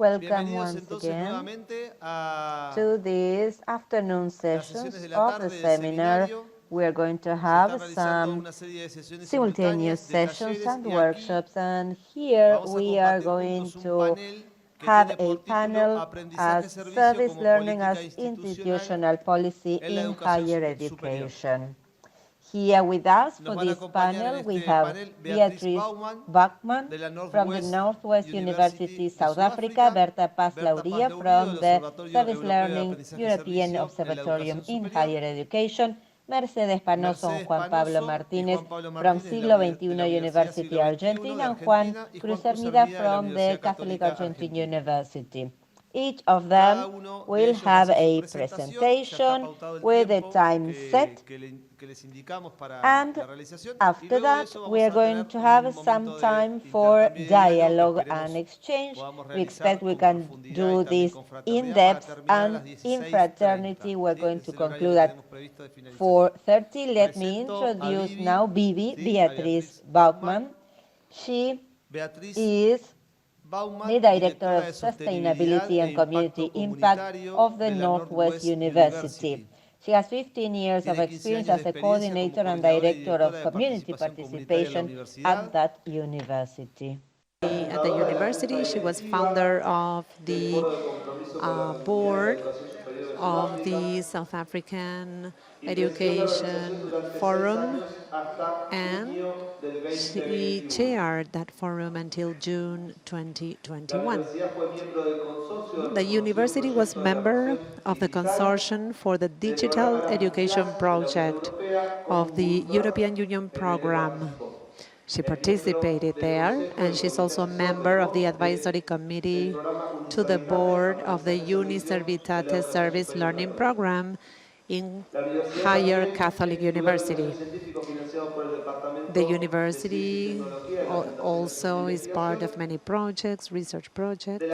Welcome once again to these afternoon sessions of the seminar. We are going to have some simultaneous sessions and workshops, and here we are going to have a panel as Service Learning as Institutional Policy in Higher Education. Here with us for this panel, we have Beatrix Bouwman from the Northwest University, South Africa, Berta from the Service Learning European Observatory in Higher Education, Mercedes Panozzo and Juan Pablo Martínez from Siglo XXI University, Argentina, and Juan Cruz Hermida from the Catholic Argentine University. Each of them will have a presentation with a time set, and after that we are going to have some time for dialogue and exchange. We expect we can do this in depth and in fraternity. We're going to conclude at 4:30. Let me introduce now Beatrix Bouwman. She is the Director of Sustainability and Community Impact of the Northwest University. She has 15 years of experience as a coordinator and director of community participation at that university. At the university, she was founder of the board of the South African Education Forum, and she chaired that forum until June 2021. The university was member of the consortium for the Digital Education Project of the European Union program. She participated there, and she's also a member of the advisory committee to the board of the Uniservitate service learning program in Higher Catholic University. The university also is part of many projects, research projects.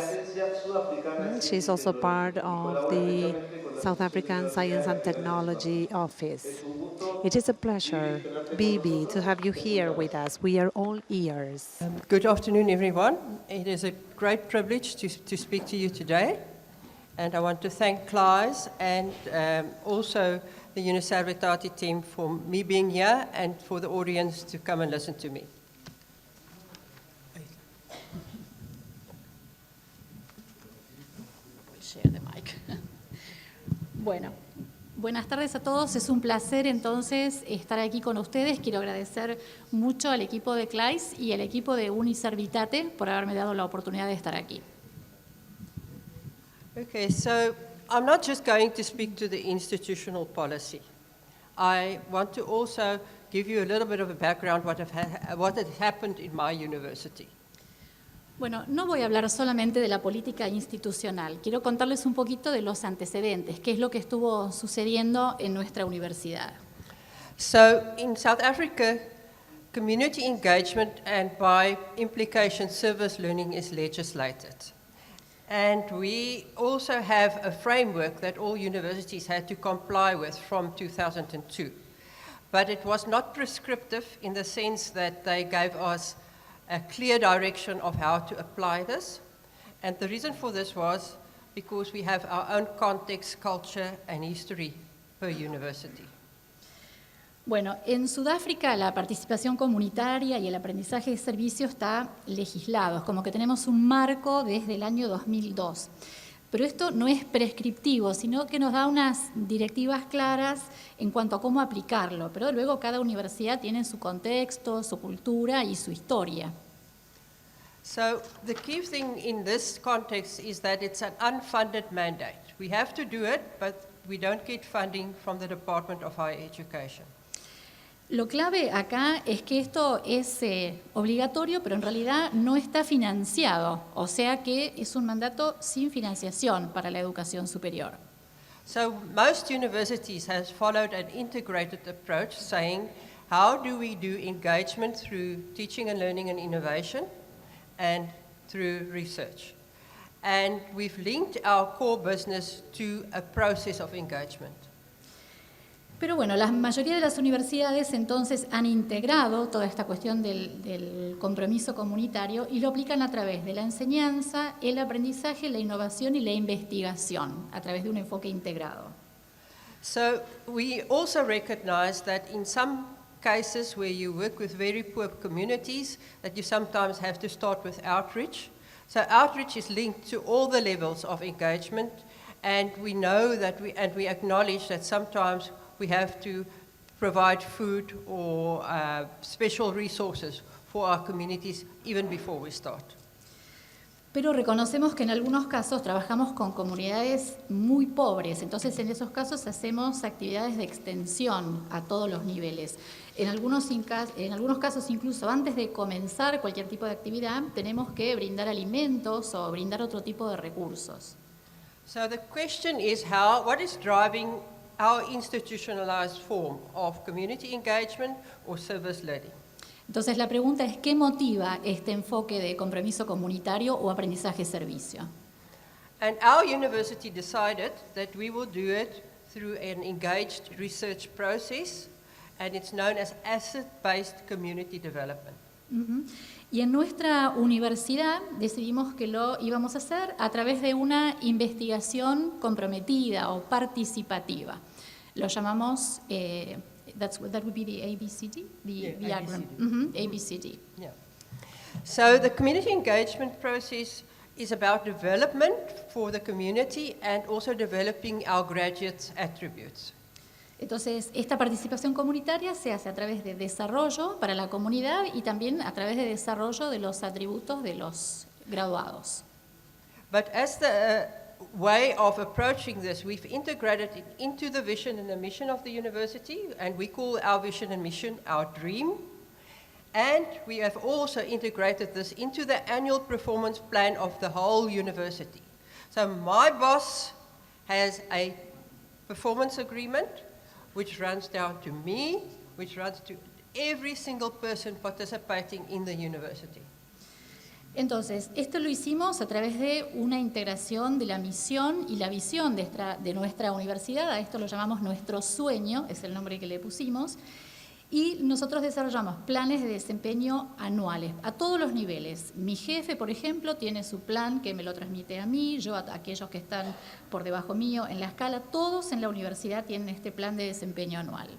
She's also part of the South African Science and Technology Office. It is a pleasure, Bibi, to have you here with us. We are all ears. Good afternoon, everyone. It is a great privilege to speak to you today. And I want to thank CLAYSS and also the Uniservitate team for me being here and for the audience to come and listen to me. Share the mic. Bueno, buenas tardes a todos. Es un placer entonces estar aquí con ustedes. Quiero agradecer mucho al equipo de CLAYSS y al equipo de Uniservitate por haberme dado la oportunidad de estar aquí. Okay, so I'm not just going to speak to the institutional policy. I want to also give you a little bit of a background what had happened in my university. Bueno, no voy a hablar solamente de la política institucional. Quiero contarles un poquito de los antecedentes, qué es lo que estuvo sucediendo en nuestra universidad. So in South Africa, community engagement and by implication service learning is legislated. And we also have a framework that all universities had to comply with from 2002. But it was not prescriptive in the sense that they gave us a clear direction of how to apply this. And the reason for this was because we have our own context, culture, and history per university. Bueno, en Sudáfrica la participación comunitaria y el aprendizaje de servicios está legislado, es como que tenemos un marco desde el año 2002. Pero esto no es prescriptivo, sino que nos da unas directivas claras en cuanto a cómo aplicarlo, pero luego cada universidad tiene su contexto, su cultura y su historia. So the key thing in this context is that it's an unfunded mandate. We have to do it, but we don't get funding from the Department of Higher Education. Lo clave acá es que esto es obligatorio, pero en realidad no está financiado, o sea que es un mandato sin financiación para la educación superior. So most universities has followed an integrated approach saying, how do we do engagement through teaching and learning and innovation and through research? And we've linked our core business to a process of engagement. Pero bueno, la mayoría de las universidades entonces han integrado toda esta cuestión del compromiso comunitario y lo aplican a través de la enseñanza, el aprendizaje, la innovación y la investigación, a través de un enfoque integrado. So we also recognize that in some cases where you work with very poor communities, that you sometimes have to start with outreach. So outreach is linked to all the levels of engagement, and we know that we acknowledge that sometimes we have to provide food or special resources for our communities even before we start. Pero reconocemos que en algunos casos trabajamos con comunidades muy pobres, entonces en esos casos hacemos actividades de extensión a todos los niveles. En algunos casos, incluso antes de comenzar cualquier tipo de actividad, tenemos que brindar alimentos o brindar otro tipo de recursos. So the question is what is driving our institutionalized form of community engagement or service learning? Entonces la pregunta es, ¿qué motiva este enfoque de compromiso comunitario o aprendizaje-servicio? And our university decided that we will do it through an engaged research process, and it's known as asset-based community development. Y en nuestra universidad decidimos que lo íbamos a hacer a través de una investigación comprometida o participativa. Lo llamamos, that would be the ABCD? The acronym. ABCD. Yeah. So the community engagement process is about development for the community and also developing our graduates' attributes. Entonces, esta participación comunitaria se hace a través de desarrollo para la comunidad y también a través de desarrollo de los atributos de los graduados. But as the way of approaching this, we've integrated it into the vision and the mission of the university, and we call our vision and mission our dream. And we have also integrated this into the annual performance plan of the whole university. So my boss has a performance agreement which runs down to me, which runs to every single person participating in the university. Entonces, esto lo hicimos a través de una integración de la misión y la visión de nuestra universidad. A esto lo llamamos nuestro sueño, es el nombre que le pusimos. Y nosotros desarrollamos planes de desempeño anuales a todos los niveles. Mi jefe, por ejemplo, tiene su plan que me lo transmite a mí, yo a aquellos que están por debajo mío en la escala. Todos en la universidad tienen este plan de desempeño anual.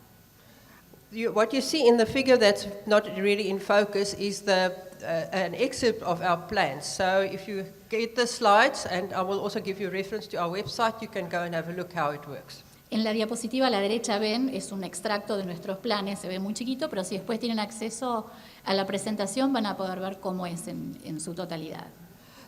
What you see in the figure that's not really in focus is an excerpt of our plans. So if you get the slides, and I will also give you a reference to our website, you can go and have a look how it works. En la diapositiva a la derecha ven, es un extracto de nuestros planes, se ve muy chiquito, pero si después tienen acceso a la presentación van a poder ver cómo es en su totalidad.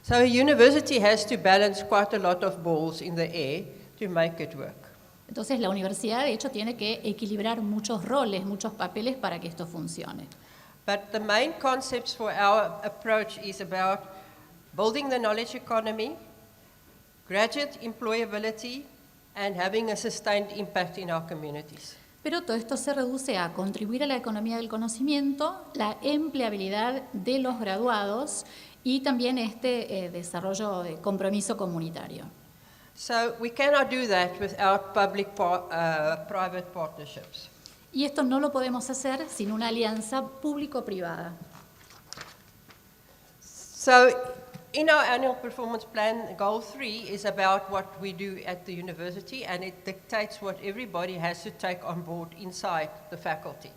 So a university has to balance quite a lot of balls in the air to make it work. Entonces la universidad de hecho tiene que equilibrar muchos roles, muchos papeles para que esto funcione. But the main concepts for our approach is about building the knowledge economy, graduate employability, and having a sustained impact in our communities. Pero todo esto se reduce a contribuir a la economía del conocimiento, la empleabilidad de los graduados y también este desarrollo de compromiso comunitario. So we cannot do that without public-private partnerships. Y esto no lo podemos hacer sin una alianza público-privada. So in our annual performance plan, goal 3 is about what we do at the university, and it dictates what everybody has to take on board inside the faculty.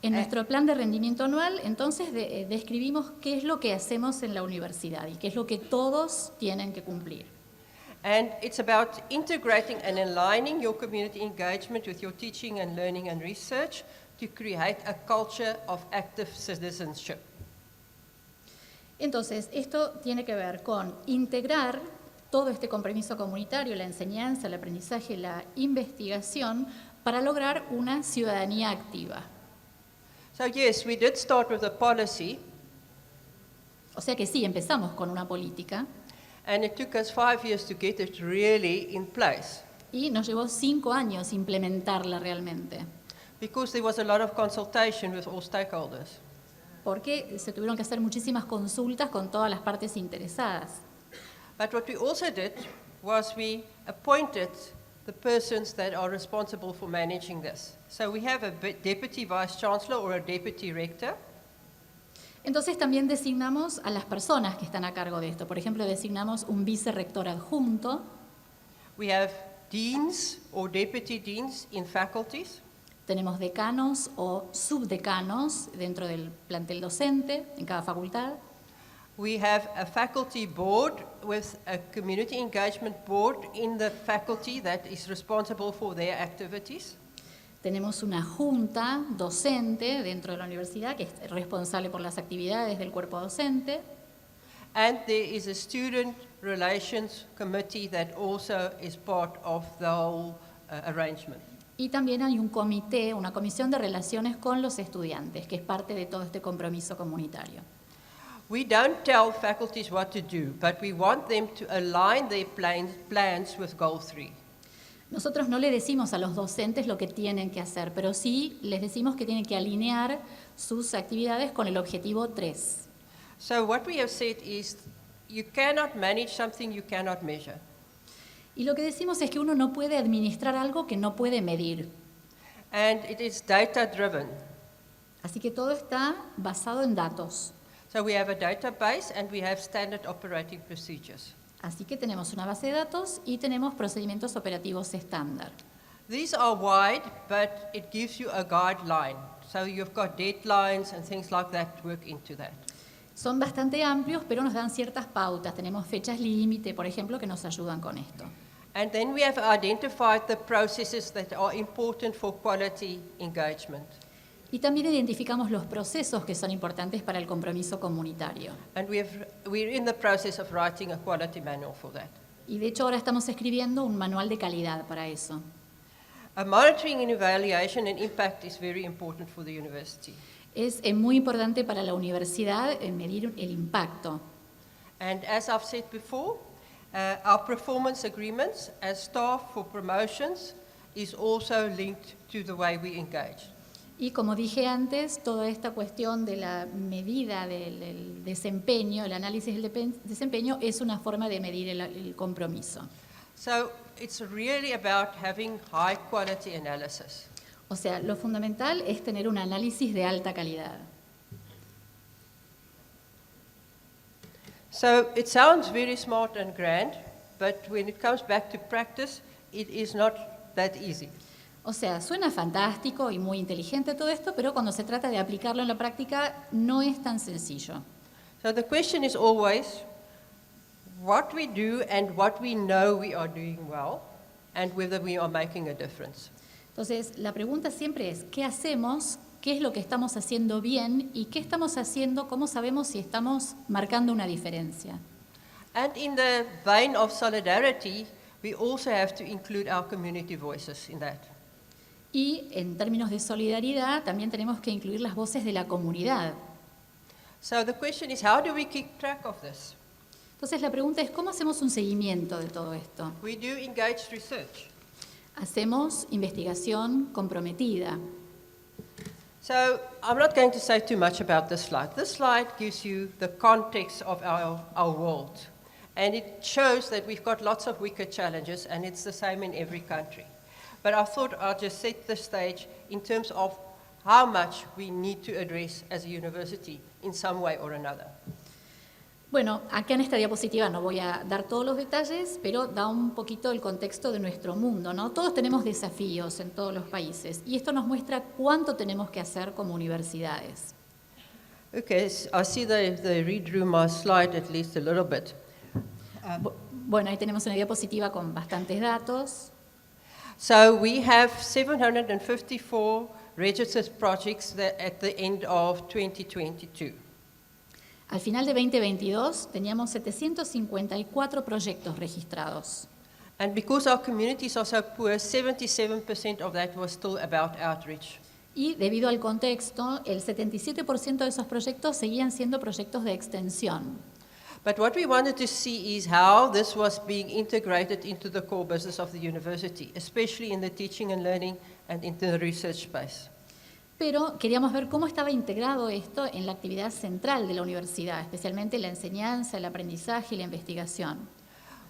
En nuestro plan de rendimiento anual, entonces, describimos qué es lo que hacemos en la universidad y qué es lo que todos tienen que cumplir. And it's about integrating and aligning your community engagement with your teaching and learning and research to create a culture of active citizenship. Entonces, esto tiene que ver con integrar todo este compromiso comunitario, la enseñanza, el aprendizaje, la investigación, para lograr una ciudadanía activa. So yes, we did start with a policy. O sea que sí, empezamos con una política. And it took us 5 years to get it really in place. Y nos llevó 5 años implementarla realmente. Because there was a lot of consultation with all stakeholders. Porque se tuvieron que hacer muchísimas consultas con todas las partes interesadas. But what we also did was we appointed the persons that are responsible for managing this. So we have a deputy vice-chancellor or a deputy rector. Entonces también designamos a las personas que están a cargo de esto. Por ejemplo, designamos un vicerrector adjunto. We have deans or deputy deans in faculties. Tenemos decanos o subdecanos dentro del plantel docente en cada facultad. We have a faculty board with a community engagement board in the faculty that is responsible for their activities. Tenemos una junta docente dentro de la universidad que es responsable por las actividades del cuerpo docente. And there is a student relations committee that also is part of the whole arrangement. Y también hay un comité, una comisión de relaciones con los estudiantes, que es parte de todo este compromiso comunitario. We don't tell faculties what to do, but we want them to align their plans with Goal 3. Nosotros no le decimos a los docentes lo que tienen que hacer, pero sí les decimos que tienen que alinear sus actividades con el objetivo 3. So what we have said is, you cannot manage something you cannot measure. Y lo que decimos es que uno no puede administrar algo que no puede medir. And it is data-driven. Así que todo está basado en datos. So we have a database and we have standard operating procedures. Así que tenemos una base de datos y tenemos procedimientos operativos estándar. These are wide, but it gives you a guideline. So you've got deadlines and things like that work into that. Son bastante amplios, pero nos dan ciertas pautas. Tenemos fechas límite, por ejemplo, que nos ayudan con esto. And then we have identified the processes that are important for quality engagement. Y también identificamos los procesos que son importantes para el compromiso comunitario. And we're in the process of writing a quality manual for that. Y de hecho ahora estamos escribiendo un manual de calidad para eso. Monitoring and evaluation and impact is very important for the university. Es muy importante para la universidad medir el impacto. And as I've said before, our performance agreements as staff for promotions is also linked to the way we engage. Y como dije antes, toda esta cuestión de la medida del desempeño, el análisis del desempeño, es una forma de medir el compromiso. So it's really about having high quality analysis. O sea, lo fundamental es tener un análisis de alta calidad. So it sounds very smart and grand, but when it comes back to practice, it is not that easy. O sea, suena fantástico y muy inteligente todo esto, pero cuando se trata de aplicarlo en la práctica no es tan sencillo. So the question is always what we do and what we know we are doing well and whether we are making a difference. Entonces, la pregunta siempre es, ¿qué hacemos? ¿Qué es lo que estamos haciendo bien? ¿Y qué estamos haciendo? ¿Cómo sabemos si estamos marcando una diferencia? And in the vein of solidarity, we also have to include our community voices in that. Y en términos de solidaridad, también tenemos que incluir las voces de la comunidad. So the question is, how do we keep track of this? Entonces, la pregunta es, ¿cómo hacemos un seguimiento de todo esto? We do engaged research. Hacemos investigación comprometida. So I'm not going to say too much about this slide. This slide gives you the context of our world. And it shows that we've got lots of wicked challenges, and it's the same in every country. But I thought I'll just set the stage in terms of how much we need to address as a university in some way or another. Bueno, acá en esta diapositiva no voy a dar todos los detalles, pero da un poquito el contexto de nuestro mundo, ¿no? Todos tenemos desafíos en todos los países y esto nos muestra cuánto tenemos que hacer como universidades. Okay, I see they redrew my slide at least a little bit. Bueno, ahí tenemos una diapositiva con bastantes datos. So we have 754 registered projects at the end of 2022. Al final de 2022 teníamos 754 proyectos registrados. And because our communities are so poor, 77% of that was still about outreach. Y debido al contexto, el 77% de esos proyectos seguían siendo proyectos de extensión. But what we wanted to see is how this was being integrated into the core business of the university, especially in the teaching and learning and in the research space. Pero queríamos ver cómo estaba integrado esto en la actividad central de la universidad, especialmente la enseñanza, el aprendizaje y la investigación.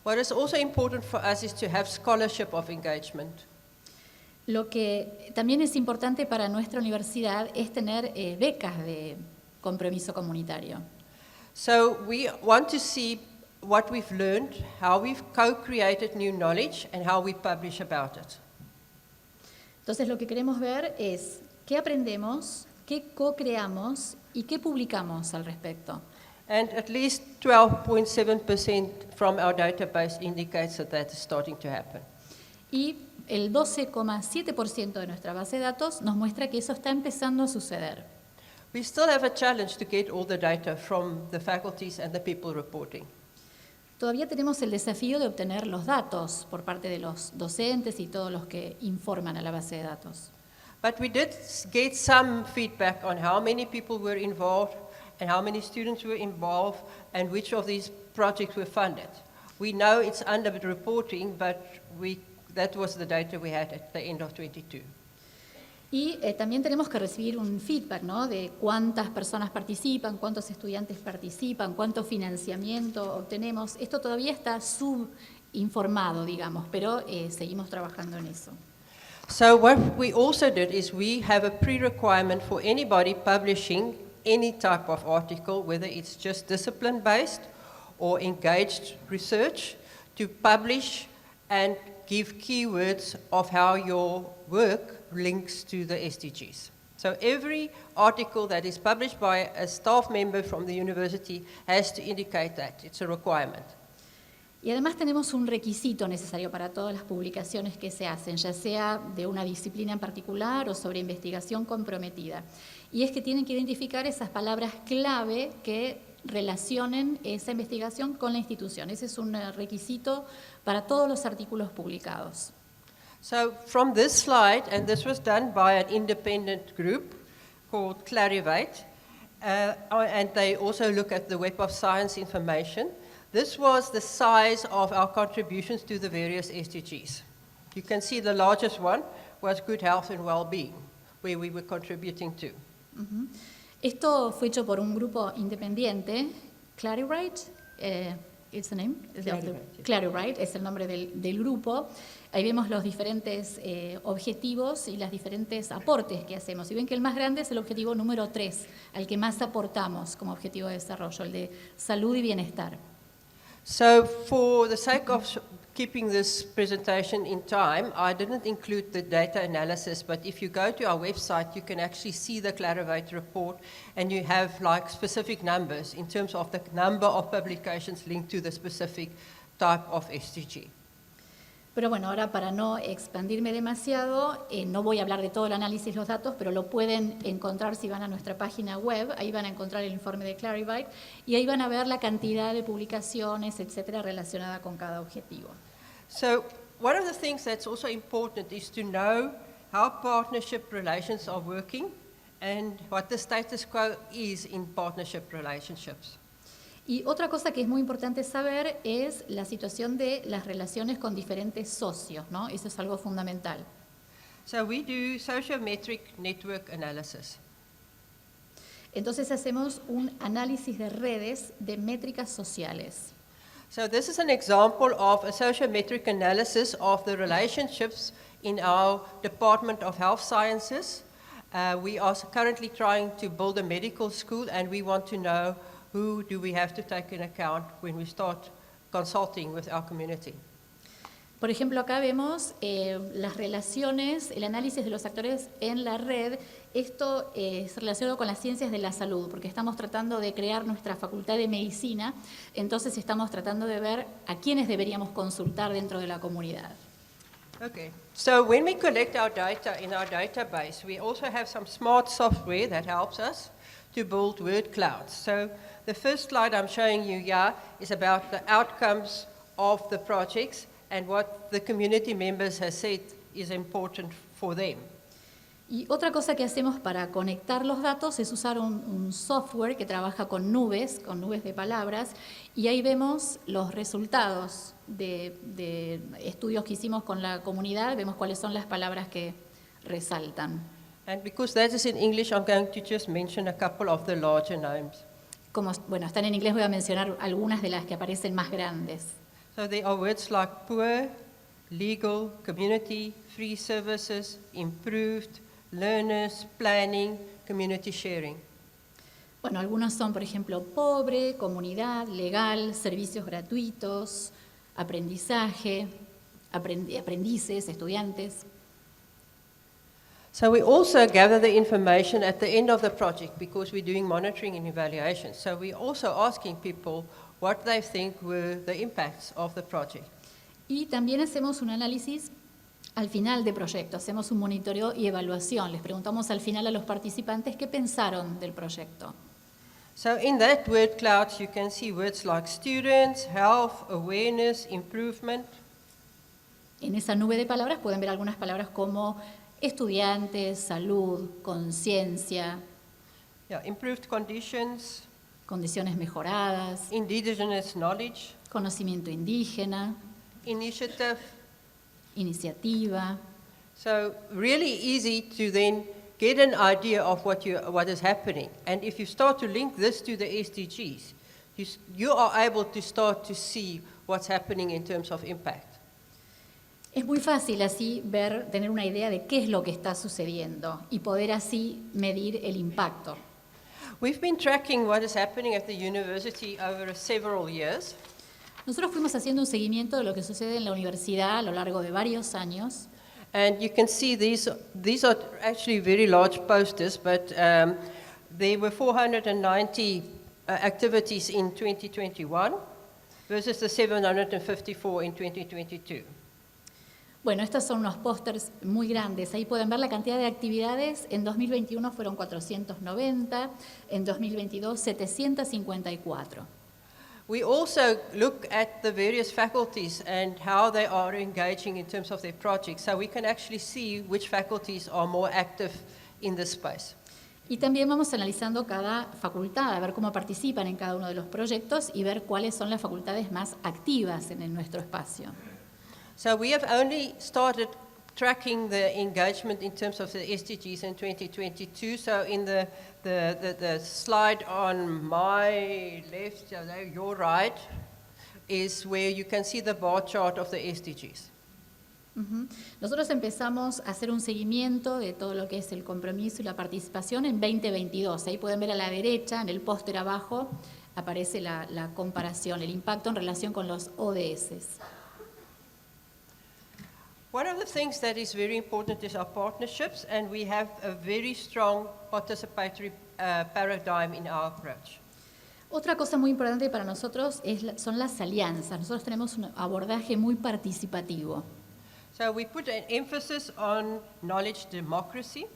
What is also important for us is to have scholarship of engagement. Lo que también es importante para nuestra universidad es tener becas de compromiso comunitario. So we want to see what we've learned, how we've co-created new knowledge, and how we publish about it. Entonces lo que queremos ver es qué aprendemos, qué co-creamos y qué publicamos al respecto. And at least 12.7% from our database indicates that that is starting to happen. Y el 12,7% de nuestra base de datos nos muestra que eso está empezando a suceder. We still have a challenge to get all the data from the faculties and the people reporting. Todavía tenemos el desafío de obtener los datos por parte de los docentes y todos los que informan a la base de datos. But we did get some feedback on how many people were involved and how many students were involved and which of these projects were funded. We know it's under reporting, but that was the data we had at the end of 22. Y también tenemos que recibir un feedback, ¿no?, de cuántas personas participan, cuántos estudiantes participan, cuánto financiamiento obtenemos. Esto todavía está subinformado, digamos, pero seguimos trabajando en eso. So what we also did is we have a pre-requirement for anybody publishing any type of article, whether it's just discipline-based or engaged research, to publish and give keywords of how your work links to the SDGs. So every article that is published by a staff member from the university has to indicate that. It's a requirement. Y además tenemos un requisito necesario para todas las publicaciones que se hacen, ya sea de una disciplina en particular o sobre investigación comprometida. Y es que tienen que identificar esas palabras clave que relacionen esa investigación con la institución. Ese es un requisito para todos los artículos publicados. So from this slide, and this was done by an independent group called CLAYSS, and they also look at the Web of Science information. This was the size of our contributions to the various SDGs. You can see the largest one was good health and well-being, where we were contributing to. Uh-huh. Esto fue hecho por un grupo independiente, CLAYSS, it's the name? CLAYSS es el nombre del grupo. Ahí vemos los diferentes objetivos y los diferentes aportes que hacemos. Y ven que el más grande es el objetivo número 3, al que más aportamos como objetivo de desarrollo, el de salud y bienestar. So for the sake of keeping this presentation in time, I didn't include the data analysis, but if you go to our website, you can actually see the CLAYSS report, and you have like specific numbers in terms of the number of publications linked to the specific type of SDG. Pero bueno, ahora para no expandirme demasiado, no voy a hablar de todo el análisis, los datos, pero lo pueden encontrar si van a nuestra página web, ahí van a encontrar el informe de CLAYSS y ahí van a ver la cantidad de publicaciones, etcétera, relacionada con cada objetivo. So one of the things that's also important is to know how partnership relations are working and what the status quo is in partnership relationships. Y otra cosa que es muy importante saber es la situación de las relaciones con diferentes socios, ¿no? Eso es algo fundamental. So we do sociometric network analysis. Entonces hacemos un análisis de redes de métricas sociales. So this is an example of a sociometric analysis of the relationships in our Department of Health Sciences. We are currently trying to build a medical school, and we want to know who do we have to take into account when we start consulting with our community. Por ejemplo, acá vemos las relaciones, el análisis de los actores en la red. Esto es relacionado con las ciencias de la salud, porque estamos tratando de crear nuestra facultad de medicina, entonces estamos tratando de ver a quiénes deberíamos consultar dentro de la comunidad. Okay, so when we collect our data in our database, we also have some smart software that helps us to build word clouds. So the first slide I'm showing you here is about the outcomes of the projects and what the community members have said is important for them. Y otra cosa que hacemos para conectar los datos es usar un software que trabaja con nubes de palabras, y ahí vemos los resultados de estudios que hicimos con la comunidad, vemos cuáles son las palabras que resaltan. And because that is in English, I'm going to just mention a couple of the larger names. Como, bueno, están en inglés, voy a mencionar algunas de las que aparecen más grandes. So there are words like poor, legal, community, free services, improved, learners, planning, community sharing. Bueno, algunos son, por ejemplo, pobre, comunidad, legal, servicios gratuitos, aprendizaje, aprendices, estudiantes. So we also gather the information at the end of the project because we're doing monitoring and evaluation. So we're also asking people what they think were the impacts of the project. Y también hacemos un análisis al final del proyecto, hacemos un monitoreo y evaluación. Les preguntamos al final a los participantes qué pensaron del proyecto. So in that word clouds, you can see words like students, health, awareness, improvement. En esa nube de palabras pueden ver algunas palabras como estudiantes, salud, conciencia, Yeah, improved conditions, condiciones mejoradas, indigenous knowledge, conocimiento indígena, initiative. iniciativa. So really easy to then get an idea of what is happening. And if you start to link this to the SDGs, you are able to start to see what's happening in terms of impact. Es muy fácil así tener una idea de qué es lo que está sucediendo y poder así medir el impacto. We've been tracking what is happening at the university over several years. Nosotros fuimos haciendo un seguimiento de lo que sucede en la universidad a lo largo de varios años. And you can see these are actually very large posters, but there were 490 activities in 2021 versus the 754 in 2022. Bueno, estos son unos pósters muy grandes. Ahí pueden ver la cantidad de actividades. En 2021 fueron 490, en 2022 754. We also look at the various faculties and how they are engaging in terms of their projects, so we can actually see which faculties are more active in this space. Y también vamos analizando cada facultad, a ver cómo participan en cada uno de los proyectos y ver cuáles son las facultades más activas en nuestro espacio. So we have only started tracking the engagement in terms of the SDGs in 2022. So in the slide on my left, your right, is where you can see the bar chart of the SDGs. Nosotros empezamos a hacer un seguimiento de todo lo que es el compromiso y la participación en 2022. Ahí pueden ver a la derecha, en el póster abajo, aparece la comparación, el impacto en relación con los ODS. One of the things that is very important is our partnerships, and we have a very strong participatory paradigm in our approach. Otra cosa muy importante para nosotros son las alianzas. Nosotros tenemos un abordaje muy participativo. So we put an emphasis on knowledge democracy.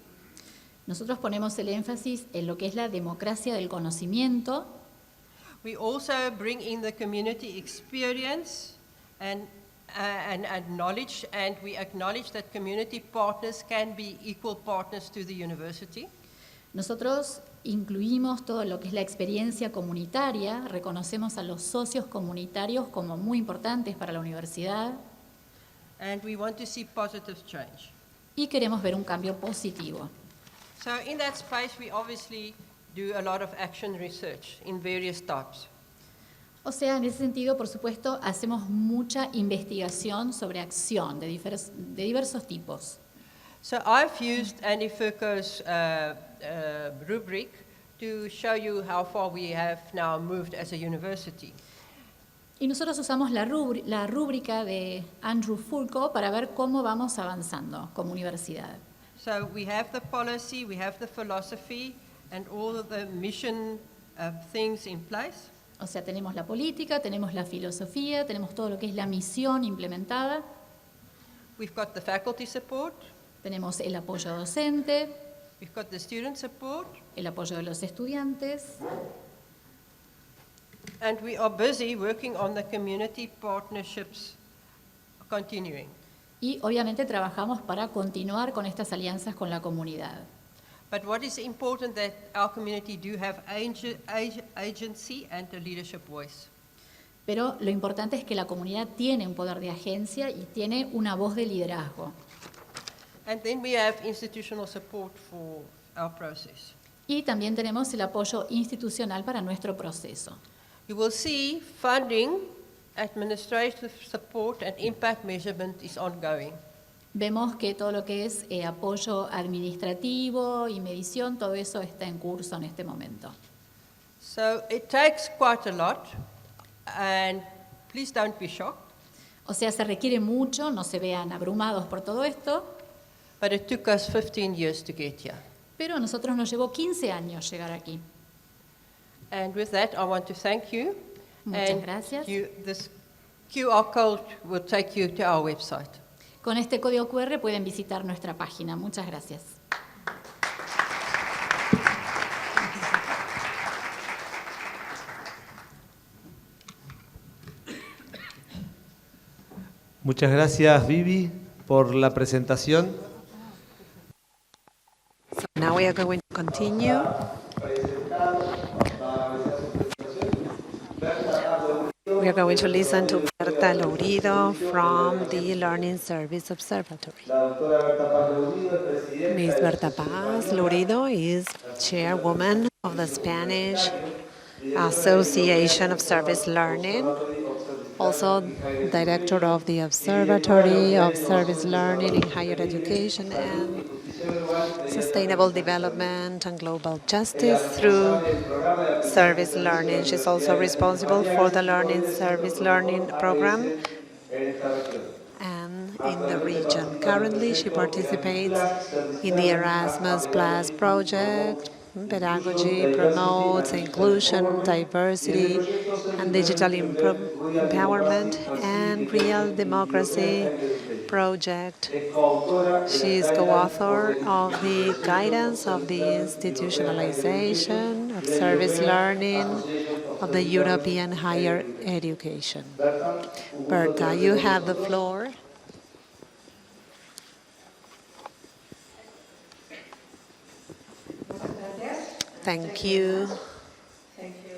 Nosotros ponemos el énfasis en lo que es la democracia del conocimiento. We also bring in the community experience and knowledge, and we acknowledge that community partners can be equal partners to the university. Nosotros incluimos todo lo que es la experiencia comunitaria, reconocemos a los socios comunitarios como muy importantes para la universidad. And we want to see positive change. Y queremos ver un cambio positivo. So in that space we obviously do a lot of action research in various types. O sea, en ese sentido, por supuesto, hacemos mucha investigación sobre acción de diversos tipos. So I've used Andy Furco's rubric to show you how far we have now moved as a university. Y nosotros usamos la rúbrica de Andrew Furco para ver cómo vamos avanzando como universidad. So we have the policy, we have the philosophy, and all of the mission things in place. O sea, tenemos la política, tenemos la filosofía, tenemos todo lo que es la misión implementada. We've got the faculty support. Tenemos el apoyo docente. We've got the student support. El apoyo de los estudiantes. And we are busy working on the community partnerships continuing. Y obviamente trabajamos para continuar con estas alianzas con la comunidad. But what is important that our community do have agency and a leadership voice. Pero lo importante es que la comunidad tiene un poder de agencia y tiene una voz de liderazgo. And then we have institutional support for our process. Y también tenemos el apoyo institucional para nuestro proceso. You will see funding administrative support and impact measurement is ongoing. Vemos que todo lo que es apoyo administrativo y medición, todo eso está en curso en este momento. So it takes quite a lot, and please don't be shocked. O sea, se requiere mucho, no se vean abrumados por todo esto. But it took us 15 years to get here. Pero a nosotros nos llevó 15 años llegar aquí. And with that, I want to thank you. Muchas gracias. This QR code will take you to our website. Con este código QR pueden visitar nuestra página. Muchas gracias. Muchas gracias, Vivi, por la presentación. So now we are going to continue. We are going to listen to Berta Lourido from the Learning Service Observatory. Ms. Berta Paz Lourido is chairwoman of the Spanish Association of Service Learning, also director of the Observatory of Service Learning in Higher Education and Sustainable Development and Global Justice through Service Learning. She's also responsible for the Learning Service Learning program and in the region. Currently, she participates in the Erasmus Plus project. Pedagogy promotes inclusion, diversity, and digital empowerment, and Real Democracy project. She is co-author of the Guidance of the Institutionalization of Service Learning of the European Higher Education. Berta, you have the floor. Thank you. Thank you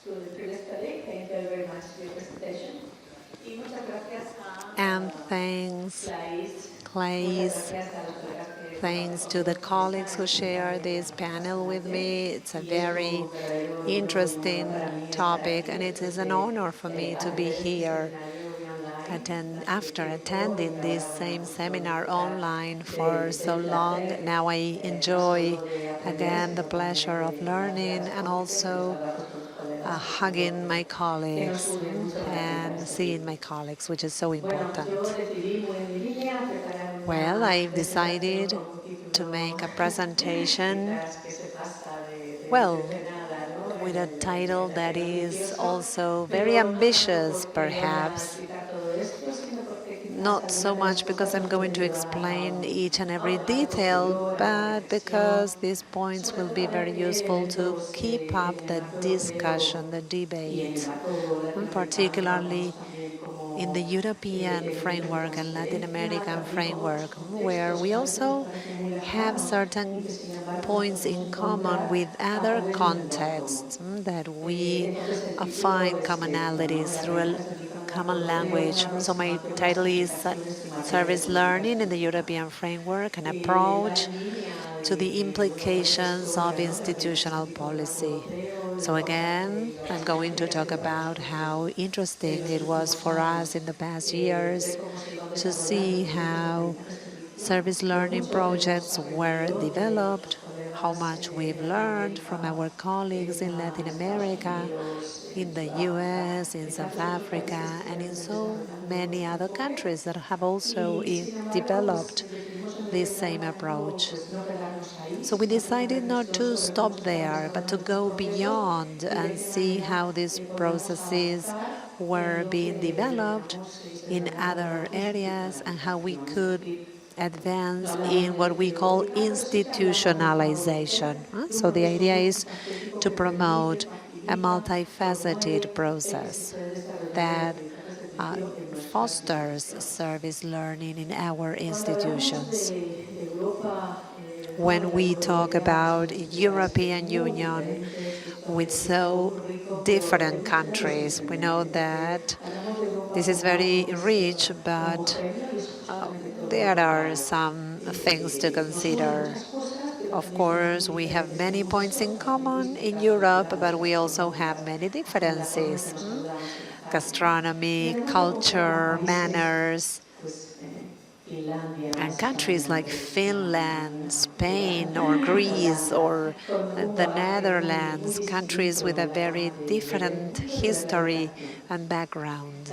to the previous colleague. Thank you very much for your presentation. Y muchas gracias a And thanks, CLAYSS. Thanks to the colleagues who share this panel with me. It's a very interesting topic, and it is an honor for me to be here after attending this same seminar online for so long. Now I enjoy again the pleasure of learning and also hugging my colleagues and seeing my colleagues, which is so important. Well, I've decided to make a presentation, well, with a title that is also very ambitious, perhaps. Not so much because I'm going to explain each and every detail, but because these points will be very useful to keep up the discussion, the debate, particularly in the European framework and Latin American framework, where we also have certain points in common with other contexts that we find commonalities through a common language. So my title is Service Learning in the European Framework, an approach to the implications of institutional policy. So again, I'm going to talk about how interesting it was for us in the past years to see how service learning projects were developed, how much we've learned from our colleagues in Latin America, in the US, in South Africa, and in so many other countries that have also developed this same approach. So we decided not to stop there, but to go beyond and see how these processes were being developed in other areas and how we could advance in what we call institutionalization. So the idea is to promote a multifaceted process that fosters service learning in our institutions. When we talk about European Union with so different countries, we know that this is very rich, but there are some things to consider. Of course, we have many points in common in Europe, but we also have many differences. Gastronomy, culture, manners, and countries like Finland, Spain, or Greece, or the Netherlands, countries with a very different history and background.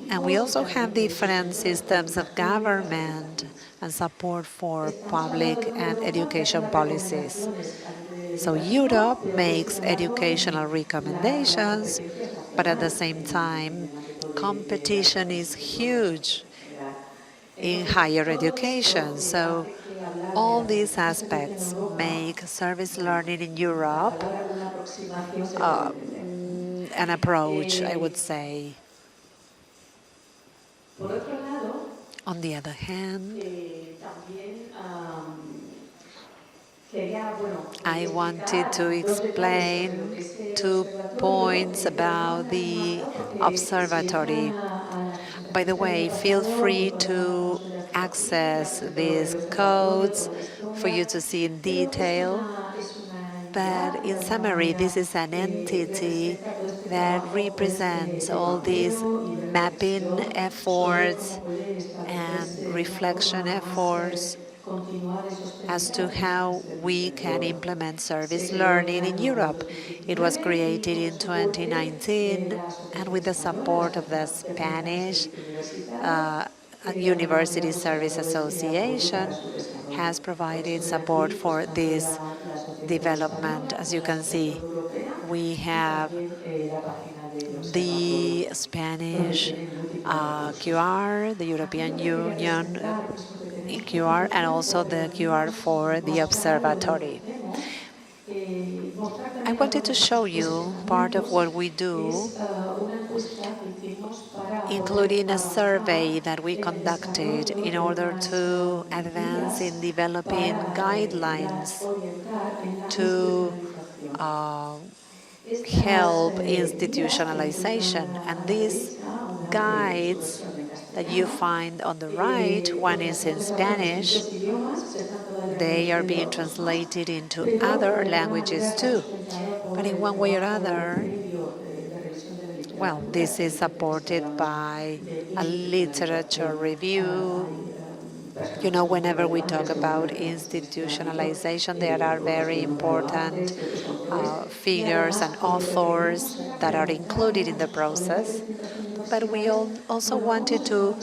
And we also have different systems of government and support for public and education policies. So Europe makes educational recommendations, but at the same time, competition is huge in higher education. So all these aspects make service learning in Europe an approach, I would say. On the other hand, I wanted to explain 2 points about the observatory. By the way, feel free to access these codes for you to see in detail. But in summary, this is an entity that represents all these mapping efforts and reflection efforts as to how we can implement service learning in Europe. It was created in 2019, and with the support of the Spanish University Service Association, has provided support for this development. As you can see, we have the Spanish QR, the European Union QR, and also the QR for the observatory. I wanted to show you part of what we do, including a survey that we conducted in order to advance in developing guidelines to help institutionalization. And these guides that you find on the right, one is in Spanish. They are being translated into other languages too. But in one way or other, well, this is supported by a literature review. You know, whenever we talk about institutionalization, there are very important figures and authors that are included in the process. But we also wanted to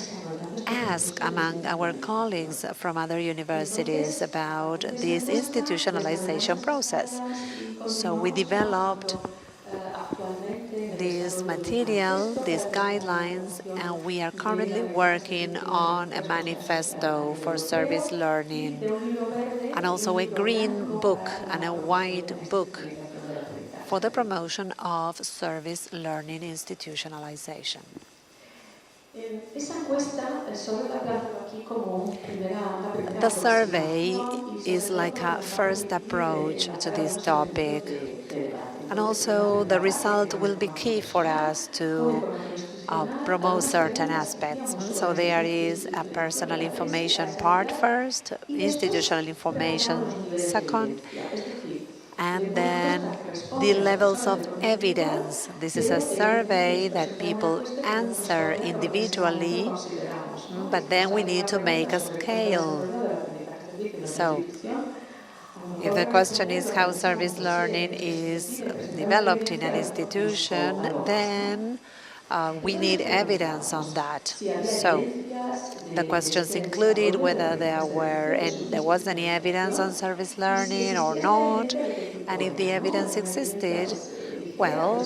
ask among our colleagues from other universities about this institutionalization process. So we developed this material, these guidelines, and we are currently working on a manifesto for service learning, and also a green book and a white book for the promotion of service learning institutionalization. The survey is like a first approach to this topic, and also the result will be key for us to promote certain aspects. So there is a personal information part first, institutional information second, and then the levels of evidence. This is a survey that people answer individually, but then we need to make a scale. So if the question is how service learning is developed in an institution, then we need evidence on that. So the questions included whether there was any evidence on service learning or not, and if the evidence existed, well,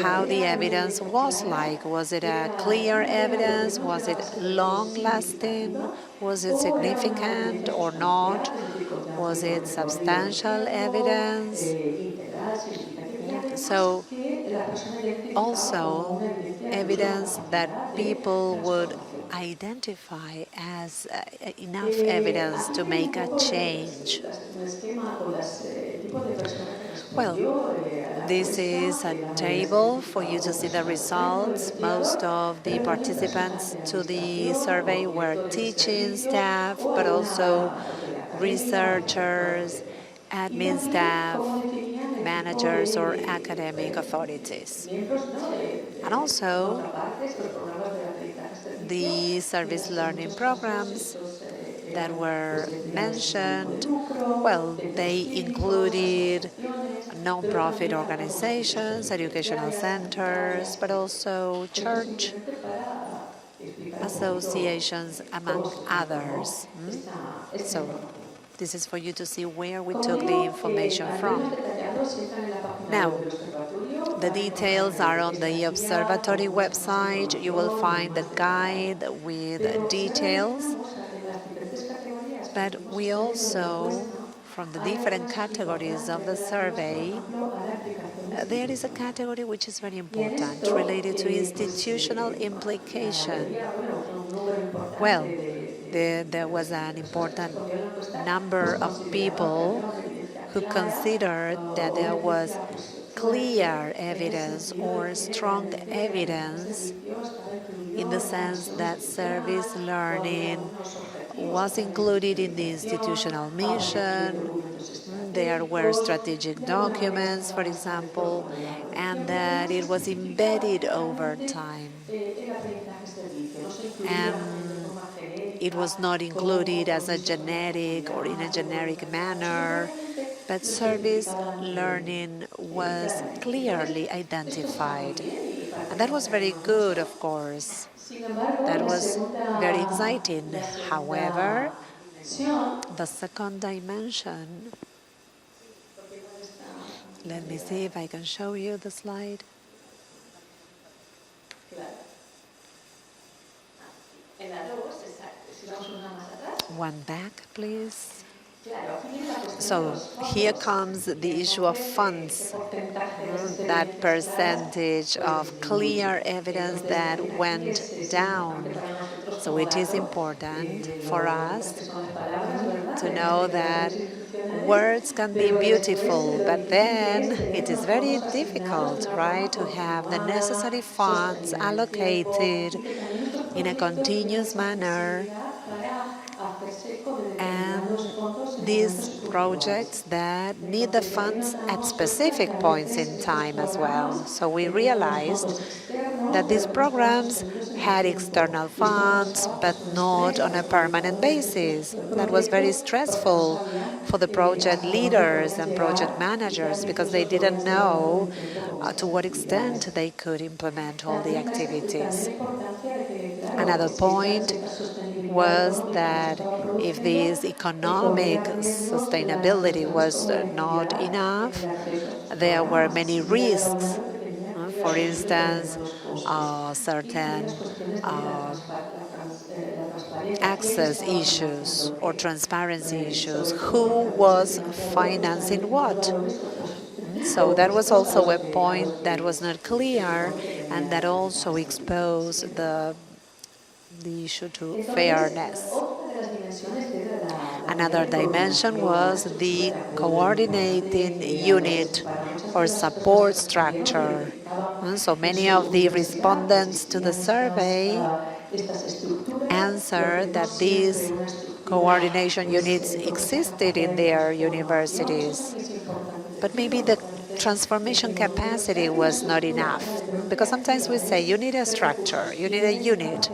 how the evidence was like. Was it a clear evidence? Was it long-lasting? Was it significant or not? Was it substantial evidence? So also evidence that people would identify as enough evidence to make a change. Well, this is a table for you to see the results. Most of the participants to the survey were teaching staff, but also researchers, admin staff, managers, or academic authorities. And also, the service learning programs that were mentioned, well, they included non-profit organizations, educational centers, but also church associations, among others. So this is for you to see where we took the information from. Now, the details are on the Observatory website. You will find the guide with details. But we also, from the different categories of the survey, there is a category which is very important, related to institutional implication. Well, there was an important number of people who considered that there was clear evidence or strong evidence in the sense that service learning was included in the institutional mission. There were strategic documents, for example, and that it was embedded over time. And it was not included as a generic or in a generic manner, but service learning was clearly identified. And that was very good, of course. That was very exciting. However, the second dimension, let me see if I can show you the slide. One back, please. So here comes the issue of funds, that percentage of clear evidence that went down. So it is important for us to know that words can be beautiful, but then it is very difficult, right, to have the necessary funds allocated in a continuous manner, and these projects that need the funds at specific points in time as well. So we realized that these programs had external funds, but not on a permanent basis. That was very stressful for the project leaders and project managers because they didn't know to what extent they could implement all the activities. Another point was that if this economic sustainability was not enough, there were many risks. For instance, certain access issues or transparency issues. Who was financing what? So that was also a point that was not clear, and that also exposed the issue to fairness. Another dimension was the coordinating unit or support structure. So many of the respondents to the survey answered that these coordination units existed in their universities, but maybe the transformation capacity was not enough, because sometimes we say you need a structure, you need a unit,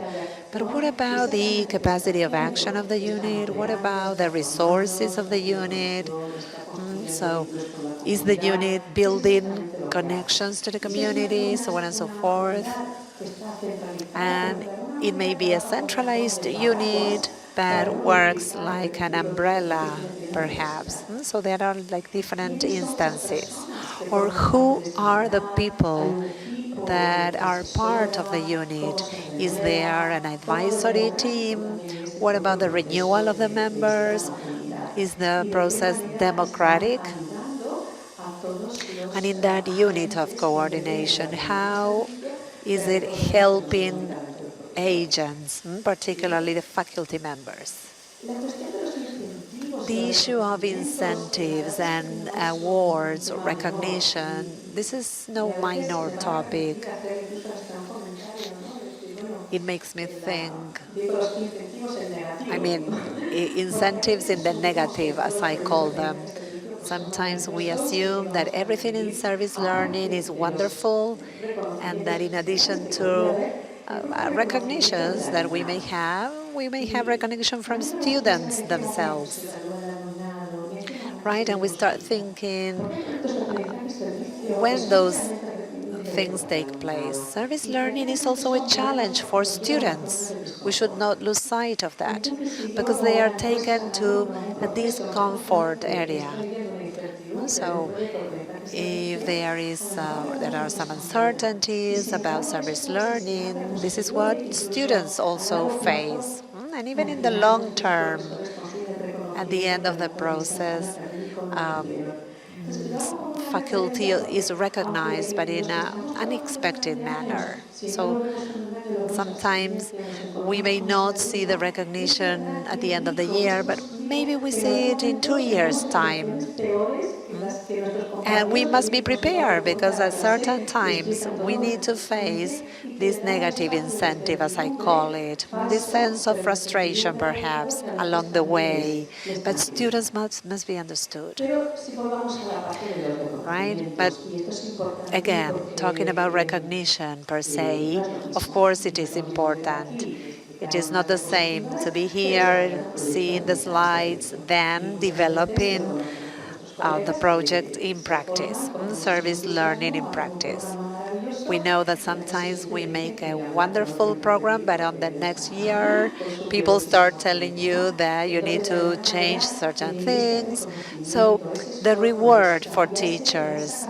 but what about the capacity of action of the unit? What about the resources of the unit? So is the unit building connections to the community, so on and so forth? And it may be a centralized unit that works like an umbrella, perhaps. So there are like different instances. Or who are the people that are part of the unit? Is there an advisory team? What about the renewal of the members? Is the process democratic? And in that unit of coordination, how is it helping agents, particularly the faculty members? The issue of incentives and awards or recognition, this is no minor topic. it makes me think, I mean, incentives in the negative, as I call them. Sometimes we assume that everything in service learning is wonderful, and that in addition to recognitions that we may have recognition from students themselves, right? And we start thinking when those things take place. Service learning is also a challenge for students. We should not lose sight of that because they are taken to a discomfort area. So if there are some uncertainties about service learning, this is what students also face. And even in the long term, at the end of the process, faculty is recognized, but in an unexpected manner. So sometimes we may not see the recognition at the end of the year, but maybe we see it in 2 years' time. And we must be prepared because at certain times we need to face this negative incentive, as I call it, this sense of frustration perhaps along the way. But students must be understood. Right? But again, talking about recognition per se, of course it is important. It is not the same to be here, seeing the slides, then developing the project in practice, service learning in practice. We know that sometimes we make a wonderful program, but on the next year, people start telling you that you need to change certain things. So the reward for teachers,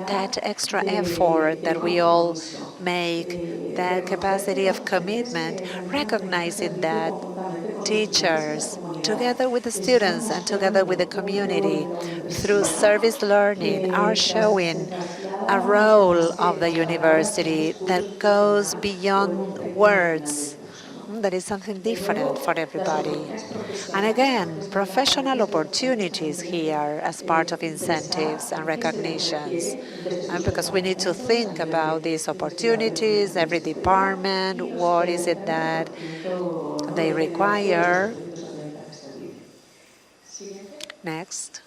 that extra effort that we all make, that capacity of commitment, recognizing that teachers, together with the students and together with the community, through service learning, are showing a role of the university that goes beyond words. That is something different for everybody. And again, professional opportunities here as part of incentives and recognitions. And because we need to think about these opportunities, every department, what is it that they require. Next.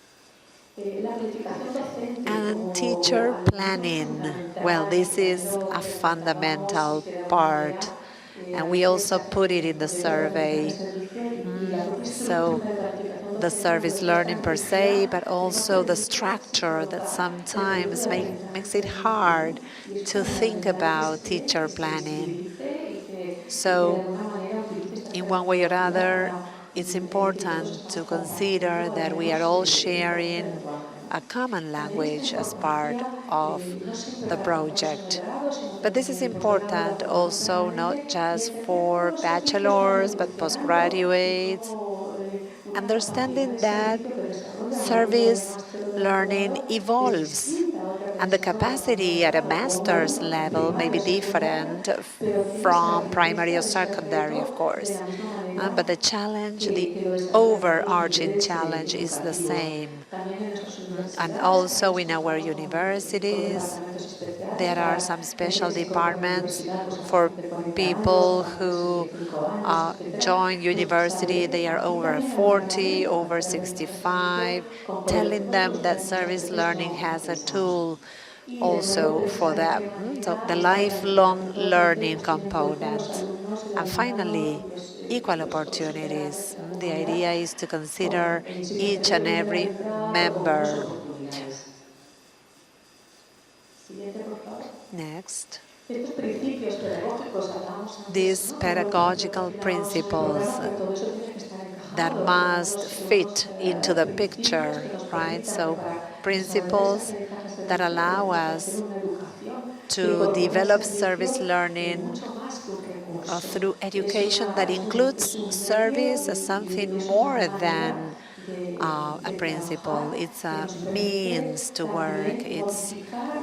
And teacher planning. Well, this is a fundamental part, and we also put it in the survey. So the service learning per se, but also the structure that sometimes makes it hard to think about teacher planning. So in one way or other, it's important to consider that we are all sharing a common language as part of the project. But this is important also not just for bachelors, but postgraduates, understanding that service learning evolves. And the capacity at a master's level may be different from primary or secondary, of course. But the challenge, the overarching challenge is the same. And also in our universities, there are some special departments for people who join university. They are over 40, over 65, telling them that service learning has a tool also for that. So the lifelong learning component. And finally, equal opportunities. The idea is to consider each and every member. Next. These pedagogical principles that must fit into the picture, right? So principles that allow us to develop service learning through education that includes service as something more than a principle. It's a means to work. It's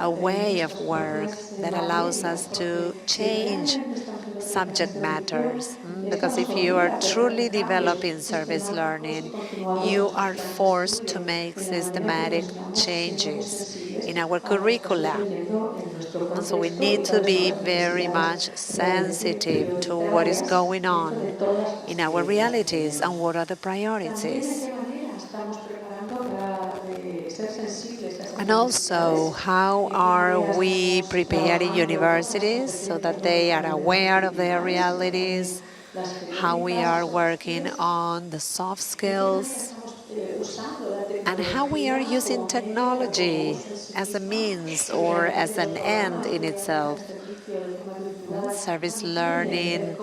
a way of work that allows us to change subject matters. Because if you are truly developing service learning, you are forced to make systematic changes in our curricula. So we need to be very much sensitive to what is going on in our realities and what are the priorities. And also, how are we preparing universities so that they are aware of their realities, how we are working on the soft skills, and how we are using technology as a means or as an end in itself. Service learning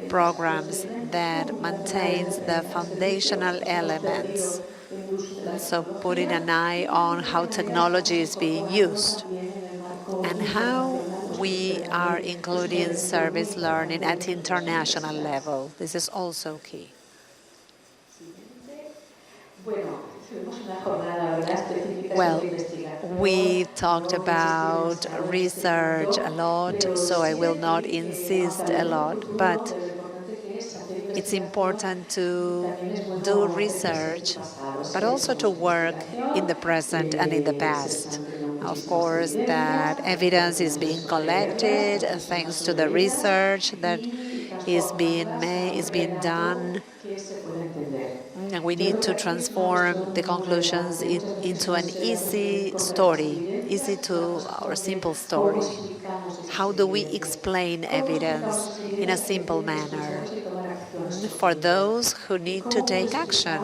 programs that maintains the foundational elements. So putting an eye on how technology is being used and how we are including service learning at international level. This is also key. Well, we talked about research a lot, so I will not insist a lot, but it's important to do research, but also to work in the present and in the past. Of course, that evidence is being collected thanks to the research that is being done. And we need to transform the conclusions into an easy story, easy to or simple story. How do we explain evidence in a simple manner for those who need to take action?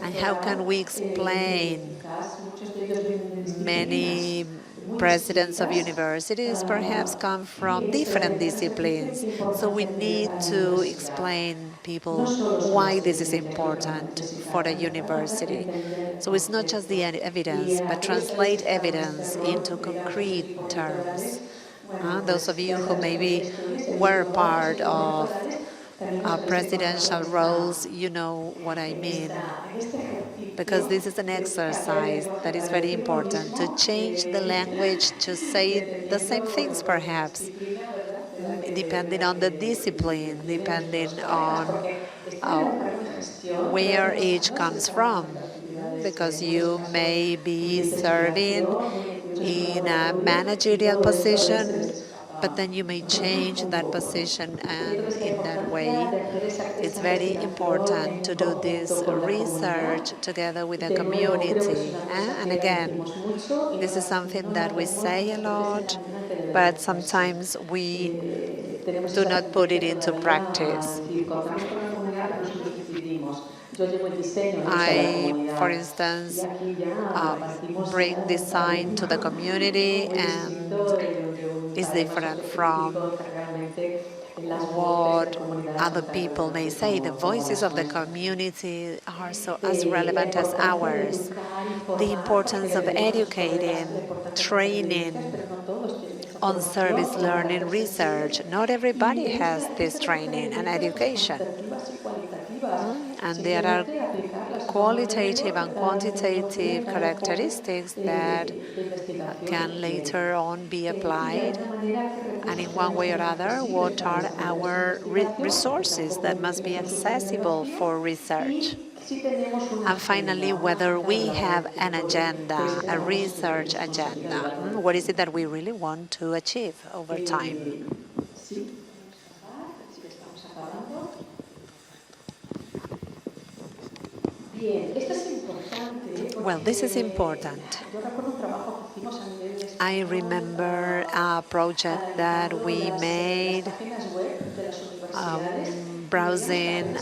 And how can we explain? Many presidents of universities perhaps come from different disciplines, so we need to explain people why this is important for a university. So it's not just the evidence, but translate evidence into concrete terms. Those of you who maybe were part of presidential roles, you know what I mean. Because this is an exercise that is very important, to change the language, to say the same things perhaps, depending on the discipline, depending on where each comes from. Because you may be serving in a managerial position, but then you may change that position, and in that way, it's very important to do this research together with the community. And again, this is something that we say a lot, but sometimes we do not put it into practice. I, for instance, bring design to the community, and is different from what other people may say. The voices of the community are so as relevant as ours. The importance of educating, training on service learning research. Not everybody has this training and education. And there are qualitative and quantitative characteristics that can later on be applied. And in one way or other, what are our resources that must be accessible for research? And finally, whether we have an agenda, a research agenda. What is it that we really want to achieve over time? Well, this is important. I remember a project that we made browsing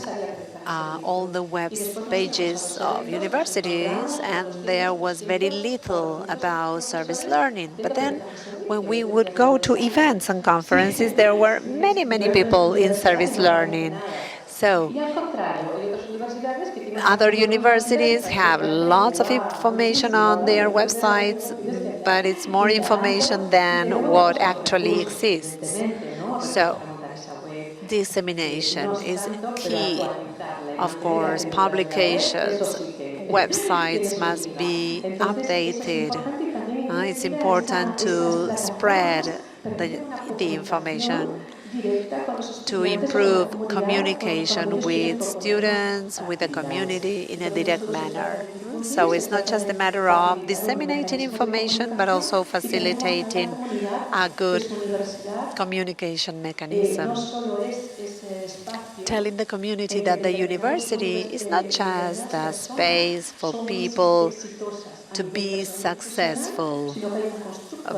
all the web pages of universities, and there was very little about service learning. But then when we would go to events and conferences, there were many, many people in service learning. So other universities have lots of information on their websites, but it's more information than what actually exists. So dissemination is key. Of course, publications, websites must be updated. It's important to spread the information, to improve communication with students, with the community in a direct manner. So it's not just a matter of disseminating information, but also facilitating a good communication mechanism. Telling the community that the university is not just a space for people to be successful,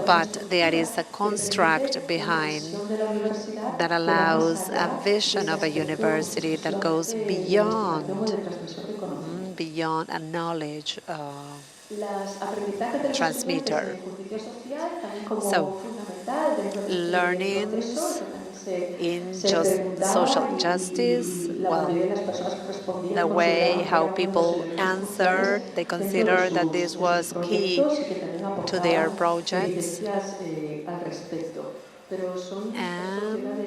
but there is a construct behind that allows a vision of a university that goes beyond a knowledge transmitter. So, learnings in just social justice, well, the way how people answered, they consider that this was key to their projects. And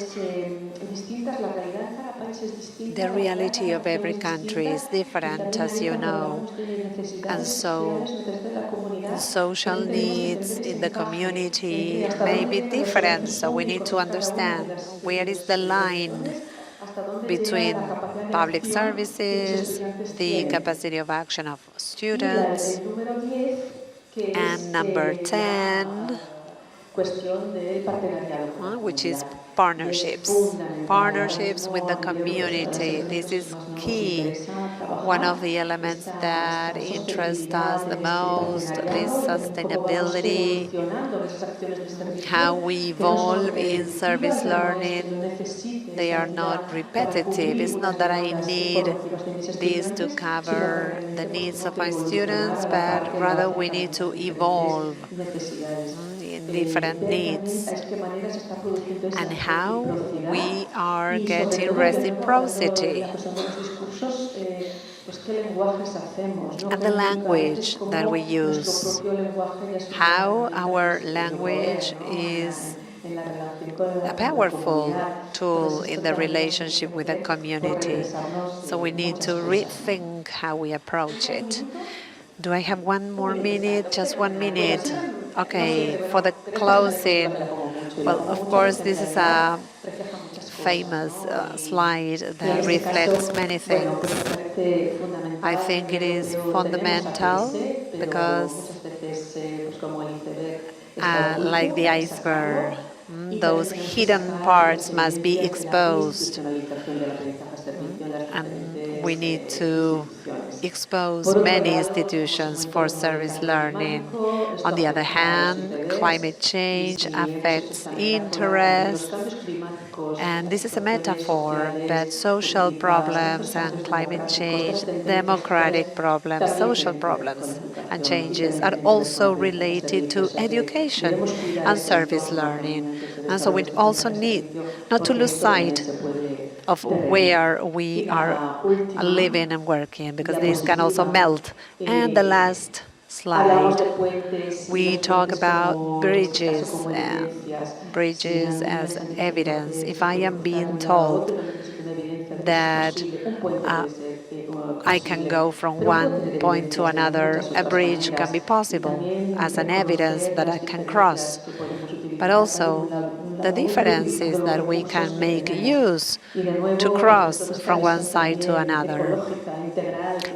the reality of every country is different, as you know. And so social needs in the community may be different. So we need to understand where is the line between public services, the capacity of action of students, and number 10, which is partnerships. Partnerships with the community. This is key. One of the elements that interest us the most is sustainability, how we evolve in service learning. They are not repetitive. It's not that I need this to cover the needs of my students, but rather we need to evolve in different needs, and how we are getting reciprocity. And the language that we use, how our language is a powerful tool in the relationship with the community. So we need to rethink how we approach it. Do I have one more minute? Just 1 minute. Okay, for the closing. Well, of course, this is a famous slide that reflects many things. I think it is fundamental because, like the iceberg, those hidden parts must be exposed. And we need to expose many institutions for service learning. On the other hand, climate change affects interest, and this is a metaphor, but social problems and climate change, democratic problems, social problems and changes are also related to education and service learning. And so we also need not to lose sight of where we are living and working, because this can also melt. And the last slide, we talk about bridges as evidence. If I am being told that I can go from one point to another, a bridge can be possible as an evidence that I can cross. But also, the difference is that we can make use to cross from one side to another.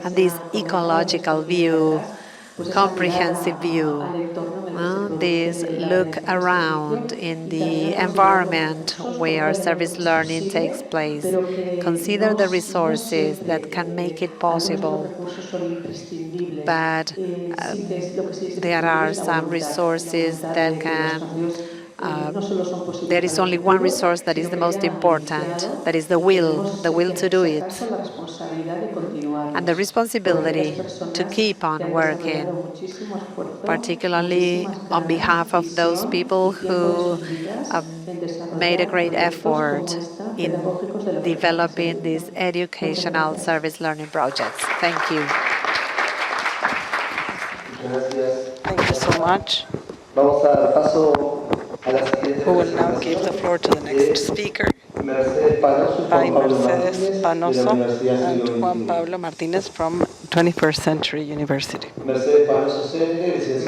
And this ecological view, comprehensive view, this look around in the environment where service learning takes place. Consider the resources that can make it possible. But there are some resources that can there is only one resource that is the most important, that is the will to do it, and the responsibility to keep on working, particularly on behalf of those people who made a great effort in developing these educational service learning projects. Thank you. Thank you so much. We will now give the floor to the next speaker, by Mercedes Panozzo and Juan Pablo Martínez from 21st Century University. Mercedes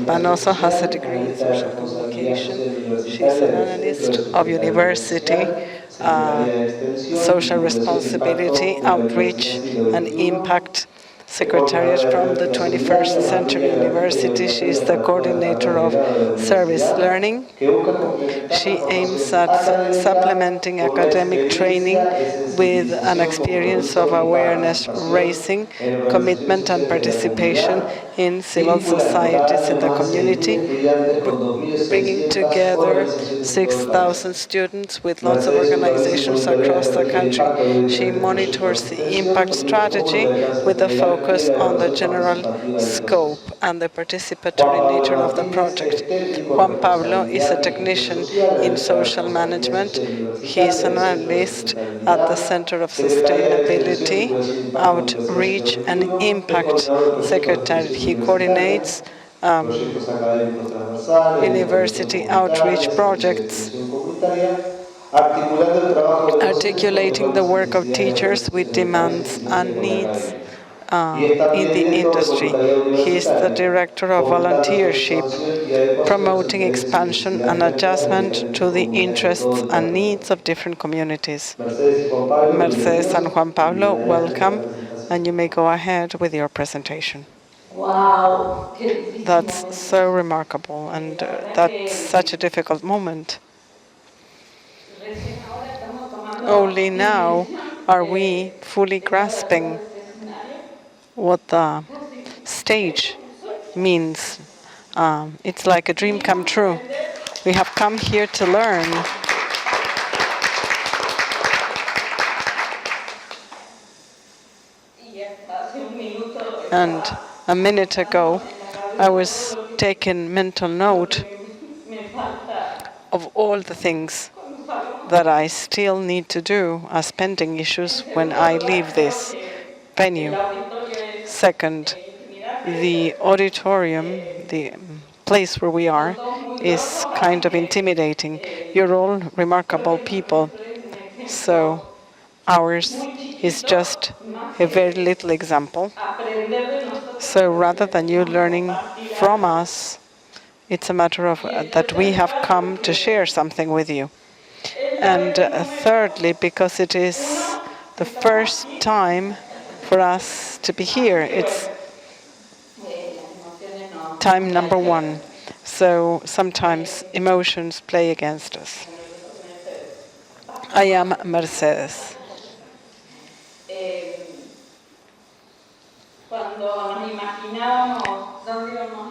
Panozzo has a degree in social communication. She's an analyst of university, social responsibility, outreach, and impact Secretariat from the 21st Century University. She is the coordinator of service learning. She aims at supplementing academic training with an experience of awareness raising, commitment and participation in civil societies in the community, bringing together 6,000 students with lots of organizations across the country. She monitors the impact strategy with a focus on the general scope and the participatory nature of the project. Juan Pablo is a technician in social management. He is an analyst at the Center of Sustainability, Outreach and Impact Secretariat. He coordinates university outreach projects, articulating the work of teachers with demands and needs in the industry. He is the director of volunteership, promoting expansion and adjustment to the interests and needs of different communities. Mercedes and Juan Pablo, welcome, and you may go ahead with your presentation. Wow. That's so remarkable, and that's such a difficult moment. Only now are we fully grasping what the stage means. It's like a dream come true. We have come here to learn. And a minute ago, I was taking mental note of all the things that I still need to do as pending issues when I leave this venue. Second, the auditorium, the place where we are, is kind of intimidating. You're all remarkable people, so ours is just a very little example. So rather than you learning from us, it's a matter of that we have come to share something with you. And thirdly, because it is the first time for us to be here, it's time number one. So sometimes emotions play against us. I am Mercedes.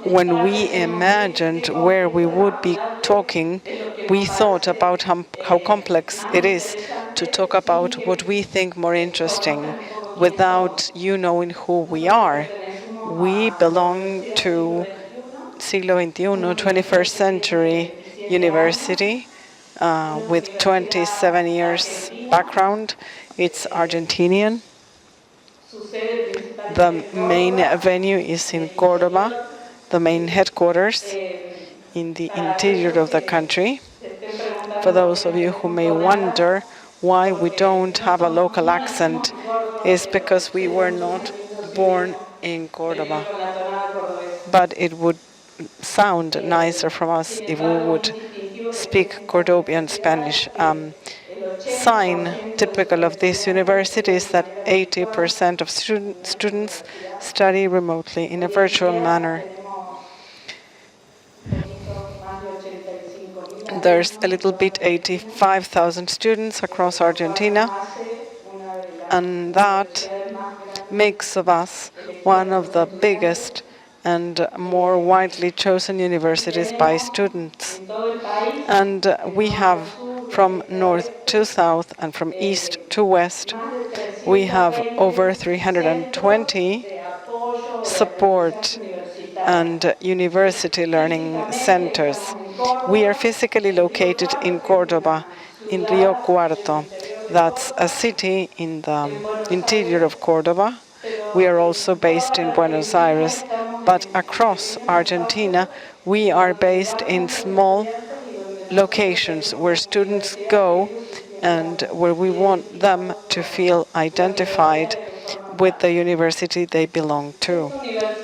When we imagined where we would be talking, we thought about how complex it is to talk about what we think more interesting without you knowing who we are. We belong to Siglo XXI, 21st Century University, with 27 years background. It's Argentinian. The main venue is in Córdoba, the main headquarters in the interior of the country. For those of you who may wonder why we don't have a local accent, is because we were not born in Córdoba. But it would sound nicer from us if we would speak Cordobian Spanish. Sign typical of this university is that 80% of students study remotely in a virtual manner. There's a little bit 85,000 students across Argentina, and that makes of us one of the biggest and more widely chosen universities by students. And we have from north to south and from east to west, we have over 320 support and university learning centers. We are physically located in Córdoba, in Rio Cuarto. That's a city in the interior of Córdoba. We are also based in Buenos Aires, but across Argentina, we are based in small locations where students go and where we want them to feel identified with the university they belong to,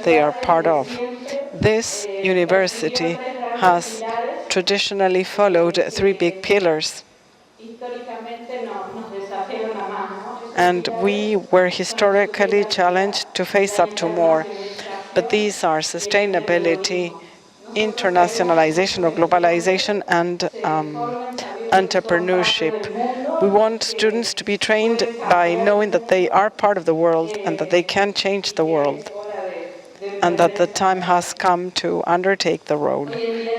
they are part of. This university has traditionally followed three big pillars. and we were historically challenged to face up to more. But these are sustainability, internationalization or globalization, and entrepreneurship. We want students to be trained by knowing that they are part of the world and that they can change the world, and that the time has come to undertake the role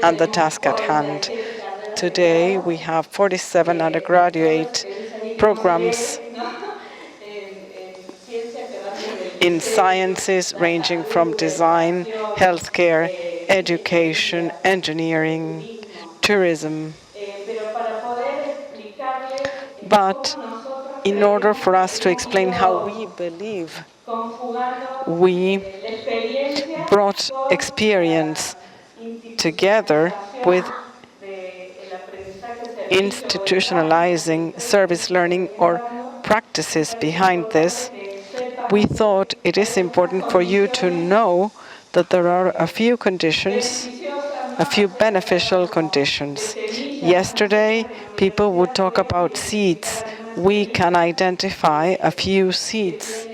and the task at hand. Today, we have 47 undergraduate programs in sciences ranging from design, healthcare, education, engineering, tourism. But in order for us to explain how we believe, we brought experience together with institutionalizing service learning or practices behind this. We thought it is important for you to know that there are a few conditions, a few beneficial conditions. Yesterday, people would talk about seeds. We can identify a few seeds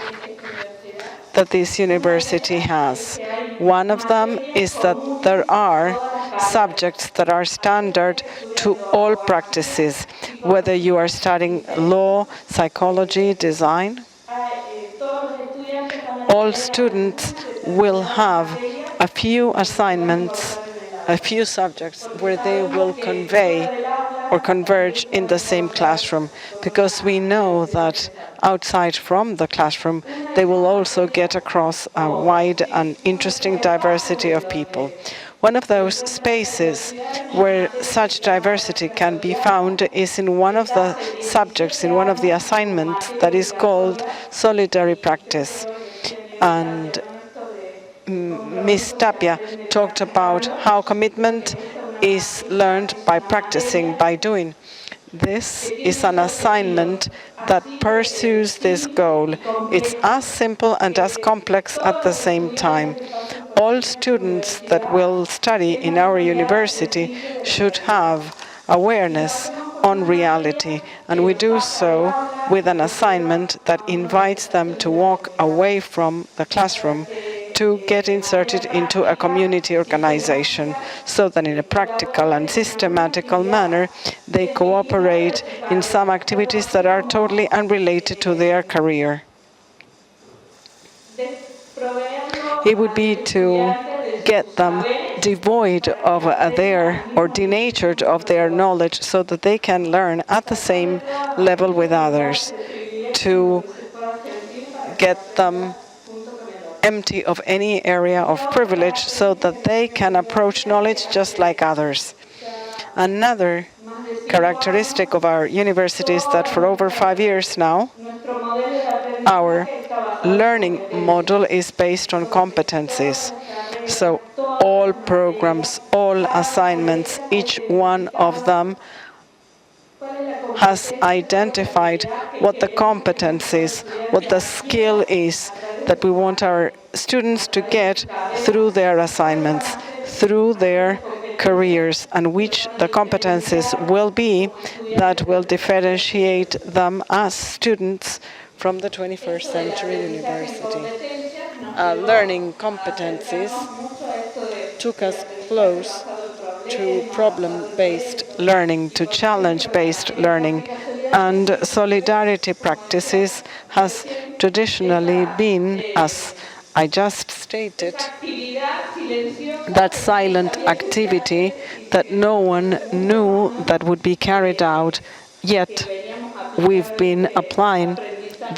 that this university has. One of them is that there are subjects that are standard to all practices, whether you are studying law, psychology, design. All students will have a few assignments, a few subjects where they will convey or converge in the same classroom, because we know that outside from the classroom, they will also get across a wide and interesting diversity of people. One of those spaces where such diversity can be found is in one of the subjects, in one of the assignments that is called solitary practice. And Ms. Tapia talked about how commitment is learned by practicing, by doing. This is an assignment that pursues this goal. It's as simple and as complex at the same time. All students that will study in our university should have awareness on reality, and we do so with an assignment that invites them to walk away from the classroom to get inserted into a community organization, so that in a practical and systematical manner they cooperate in some activities that are totally unrelated to their career. It would be to get them devoid of denatured of their knowledge, so that they can learn at the same level with others, to get them empty of any area of privilege, so that they can approach knowledge just like others. Another characteristic of our university is that for over 5 years now, our learning model is based on competencies. So all programs, all assignments, each one of them has identified what the competence is, what the skill is that we want our students to get through their assignments, through their careers, and which the competences will be that will differentiate them as students from the 21st century university. Learning competencies took us close to problem-based learning, to challenge-based learning, and solidarity practices has traditionally been, as I just stated, that silent activity that no one knew that would be carried out, yet we've been applying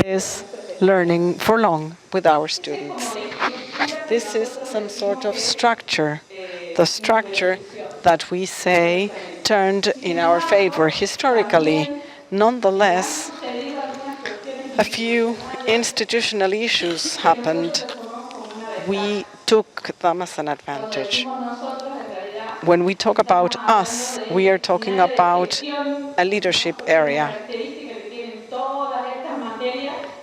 this learning for long with our students. This is some sort of structure, the structure that we say turned in our favor historically. Nonetheless, a few institutional issues happened. We took them as an advantage. When we talk about us, we are talking about a leadership area.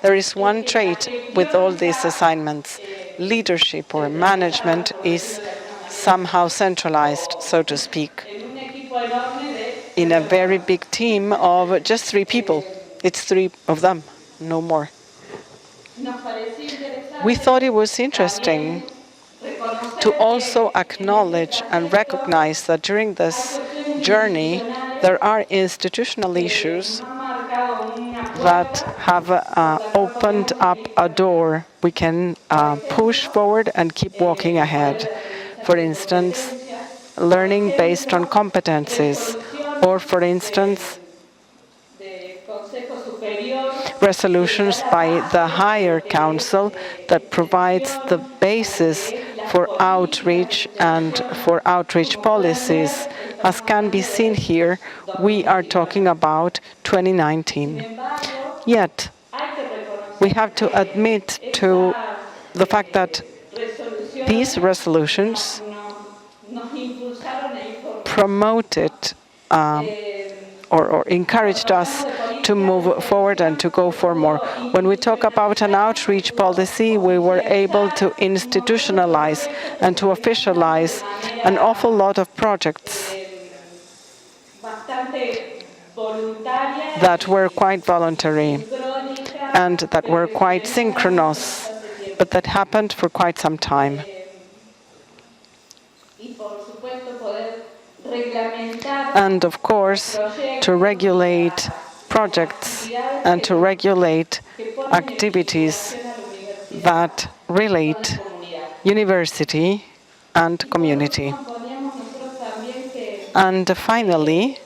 There is one trait with all these assignments. Leadership or management is somehow centralized, so to speak, in a very big team of just 3 people. It's 3 of them. no more. We thought it was interesting to also acknowledge and recognize that during this journey, there are institutional issues that have opened up a door. We can push forward and keep walking ahead. For instance, learning based on competencies, or for instance, resolutions by the higher council that provides the basis for outreach and for outreach policies. As can be seen here, we are talking about 2019. Yet, we have to admit to the fact that these resolutions promoted or encouraged us to move forward and to go for more. When we talk about an outreach policy, we were able to institutionalize and to officialize an awful lot of projects that were quite voluntary and that were quite synchronous, but that happened for quite some time. And of course, to regulate projects and to regulate activities that relate university and community. And finally,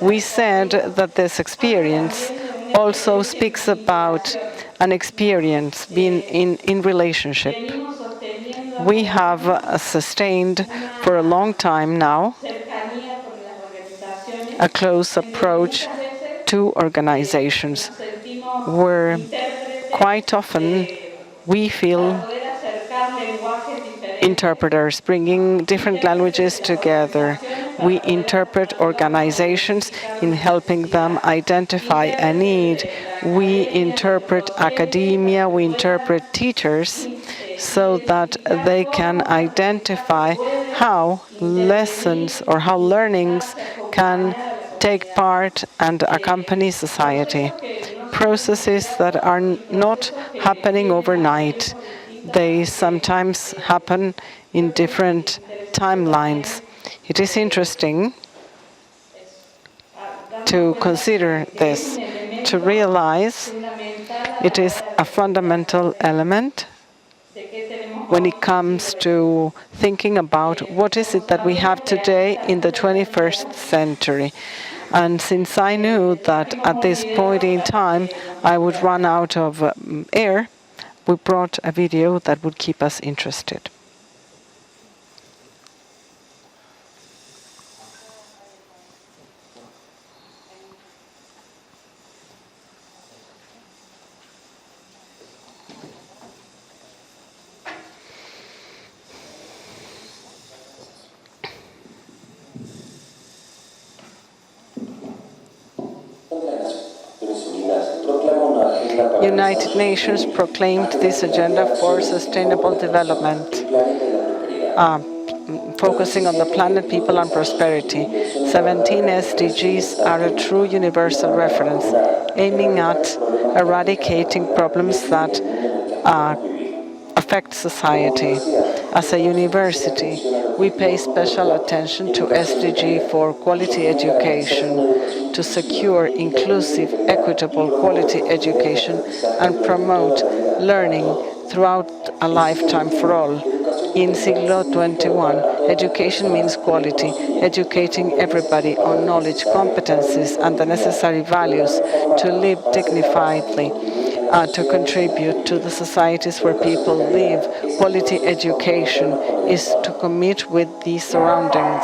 we said that this experience also speaks about an experience being in relationship. We have sustained for a long time now a close approach to organizations, where quite often we feel interpreters bringing different languages together. We interpret organizations in helping them identify a need. We interpret academia, we interpret teachers, so that they can identify how lessons or how learnings can take part and accompany society. Processes that are not happening overnight. They sometimes happen in different timelines. It is interesting to consider this, to realize it is a fundamental element when it comes to thinking about what is it that we have today in the 21st century. And since I knew that at this point in time I would run out of air, we brought a video that would keep us interested. United Nations proclaimed this agenda for sustainable development, focusing on the planet, people, and prosperity. 17 SDGs are a true universal reference, aiming at eradicating problems that affect society. As a university, we pay special attention to SDG for quality education, to secure inclusive, equitable quality education and promote learning throughout a lifetime for all. In Siglo 21, education means quality, educating everybody on knowledge, competencies, and the necessary values to live dignifiedly, to contribute to the societies where people live. Quality education is to commit with the surroundings.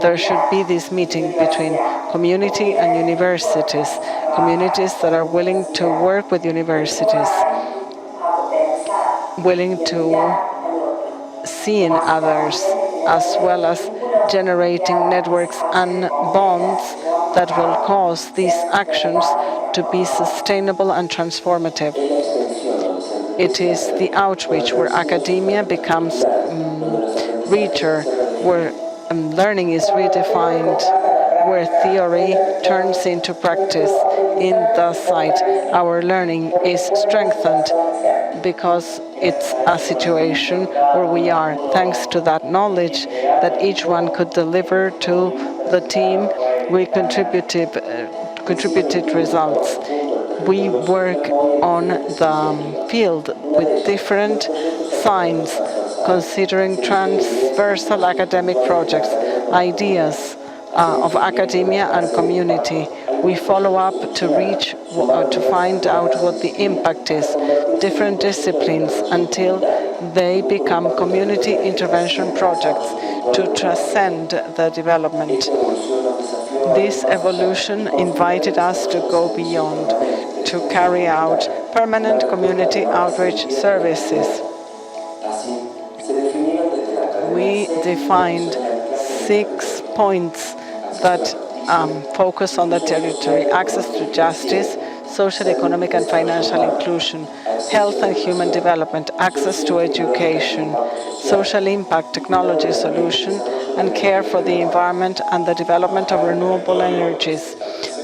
There should be this meeting between community and universities, communities that are willing to work with universities, willing to see in others, as well as generating networks and bonds that will cause these actions to be sustainable and transformative. It is the outreach where academia becomes richer, where learning is redefined, where theory turns into practice in the site. Our learning is strengthened because it's a situation where we are, thanks to that knowledge that each one could deliver to the team, we contributed results. We work on the field with different signs, considering transversal academic projects, ideas of academia and community. We follow up to reach, to find out what the impact is, different disciplines, until they become community intervention projects to transcend the development. This evolution invited us to go beyond, to carry out permanent community outreach services. We defined 6 points that focus on the territory: access to justice, social, economic, and financial inclusion, health and human development, access to education, social impact, technology solution, and care for the environment and the development of renewable energies.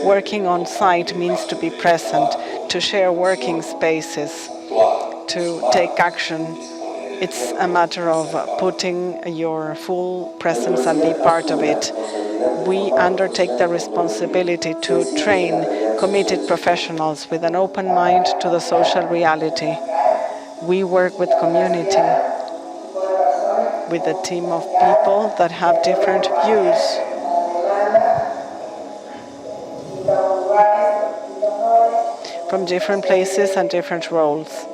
Working on site means to be present, to share working spaces, to take action. It's a matter of putting your full presence and be part of it. We undertake the responsibility to train committed professionals with an open mind to the social reality. We work with community, with a team of people that have different views. From different places and different roles.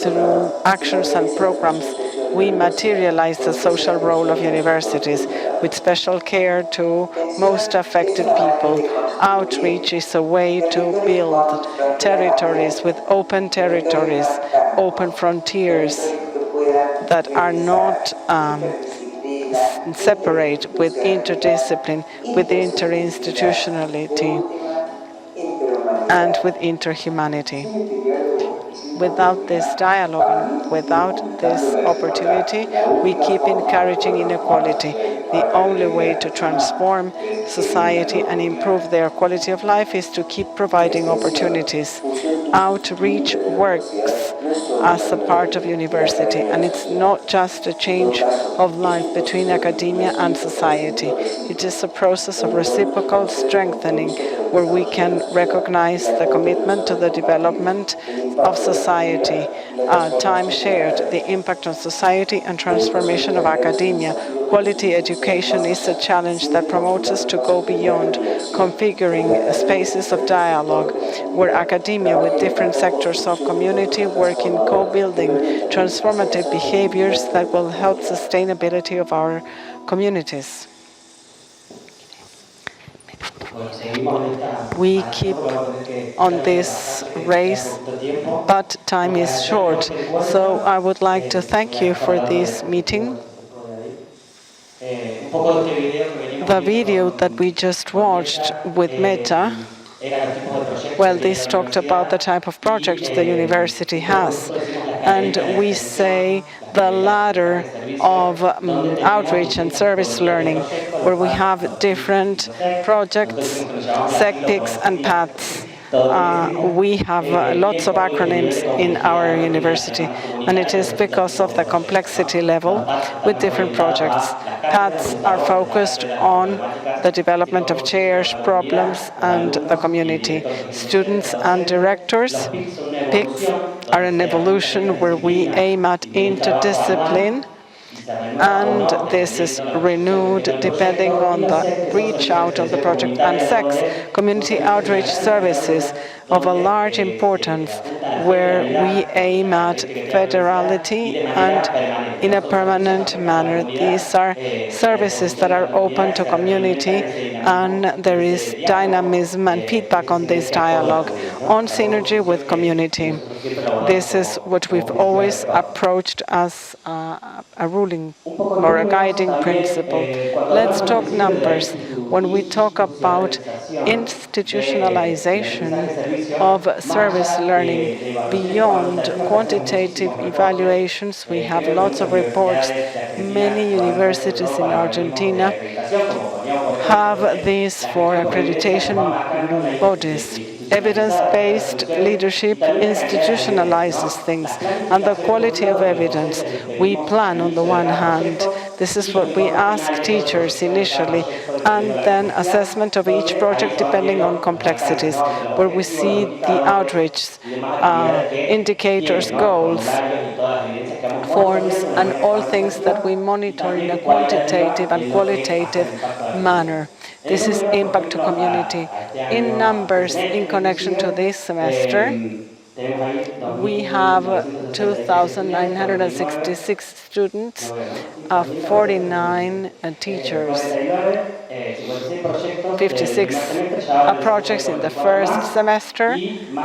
Through actions and programs, we materialize the social role of universities with special care to most affected people. Outreach is a way to build territories with open territories, open frontiers that are not separate, with interdiscipline, with interinstitutionality, and with interhumanity. Without this dialogue, without this opportunity, we keep encouraging inequality. The only way to transform society and improve their quality of life is to keep providing opportunities. Outreach works as a part of university, and it's not just a change of life between academia and society. It is a process of reciprocal strengthening, where we can recognize the commitment to the development of society, time shared, the impact on society, and transformation of academia. Quality education is a challenge that promotes us to go beyond, configuring spaces of dialogue where academia with different sectors of community work in co-building transformative behaviors that will help sustainability of our communities. We keep on this race, but time is short. So I would like to thank you for this meeting. The video that we just watched with Meta, well, this talked about the type of projects the university has. And we say the ladder of outreach and service learning, where we have different projects, SECPICs, and paths. We have lots of acronyms in our university, and it is because of the complexity level with different projects. Paths are focused on the development of chairs, problems, and the community. Students and directors, PICs, are an evolution where we aim at interdiscipline, and this is renewed depending on the reach out of the project. And SECs, community outreach services of a large importance, where we aim at federality and in a permanent manner. These are services that are open to community, and there is dynamism and feedback on this dialogue, on synergy with community. This is what we've always approached as a ruling or a guiding principle. Let's talk numbers. when we talk about institutionalization of service learning beyond quantitative evaluations. We have lots of reports. Many universities in Argentina have these for accreditation bodies. Evidence-based leadership institutionalizes things, and the quality of evidence. We plan, on the one hand, this is what we ask teachers initially, and then assessment of each project depending on complexities, where we see the outreach, indicators, goals, forms, and all things that we monitor in a quantitative and qualitative manner. This is impact to community. In numbers, in connection to this semester, we have 2,966 students, 49 teachers, 56 projects in the first semester.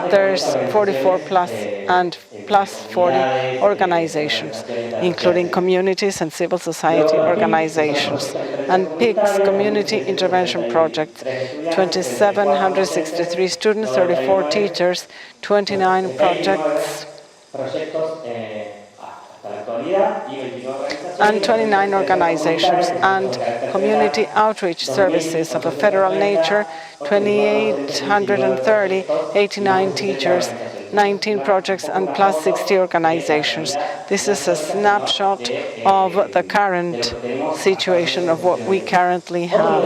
There's 44 plus and plus 40 organizations, including communities and civil society organizations. And PICS, Community Intervention Project, 2,763 students, 34 teachers, 29 projects, and 29 organizations, and community outreach services of a federal nature, 2,830, 89 teachers, 19 projects, and plus 60 organizations. This is a snapshot of the current situation of what we currently have.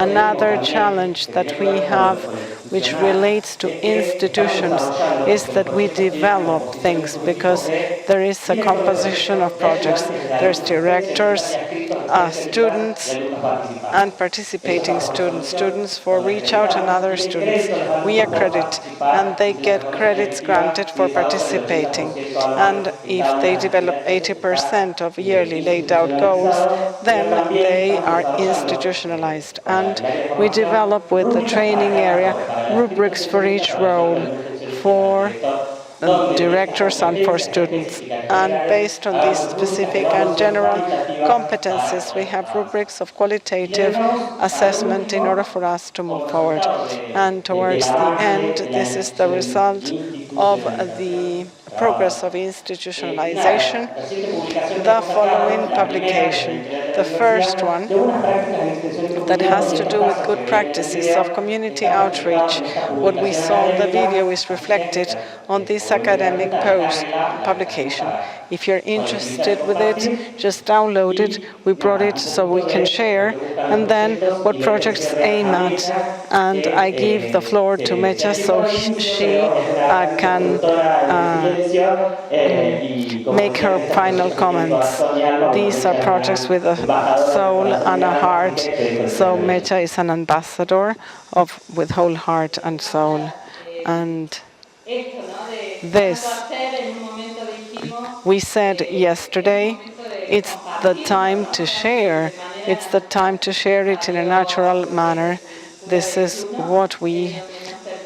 Another challenge that we have, which relates to institutions, is that we develop things because there is a composition of projects. There's directors, students, and participating students, students for Reach Out and other students. We accredit, and they get credits granted for participating. And if they develop 80% of yearly laid out goals, then they are institutionalized. And we develop with the training area rubrics for each role, for directors and for students. And based on these specific and general competencies, we have rubrics of qualitative assessment in order for us to move forward. And towards the end, this is the result of the progress of institutionalization. The following publication, the first one, that has to do with good practices of community outreach. What we saw in the video is reflected on this academic publication. If you're interested with it, just download it. We brought it so we can share. And then what projects aim at. And I give the floor to Mecha so she can make her final comments. These are projects with a soul and a heart. So Mecha is an ambassador with whole heart and soul. And this, we said yesterday, it's the time to share. It's the time to share it in a natural manner. This is what we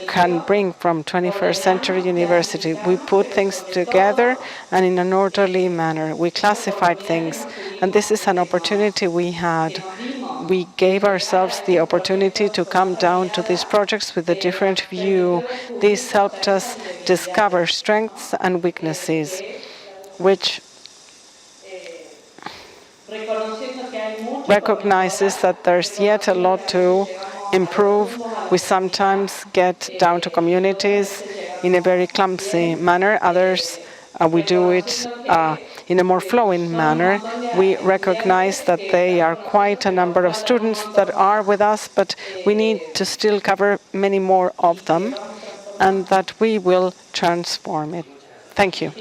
can bring from 21st century university. We put things together and in an orderly manner. We classified things, and this is an opportunity we had. We gave ourselves the opportunity to come down to these projects with a different view. This helped us discover strengths and weaknesses, which recognizes that there's yet a lot to improve. We sometimes get down to communities in a very clumsy manner. Others, we do it in a more flowing manner. We recognize that they are quite a number of students that are with us, but we need to still cover many more of them, and that we will transform it. Thank you.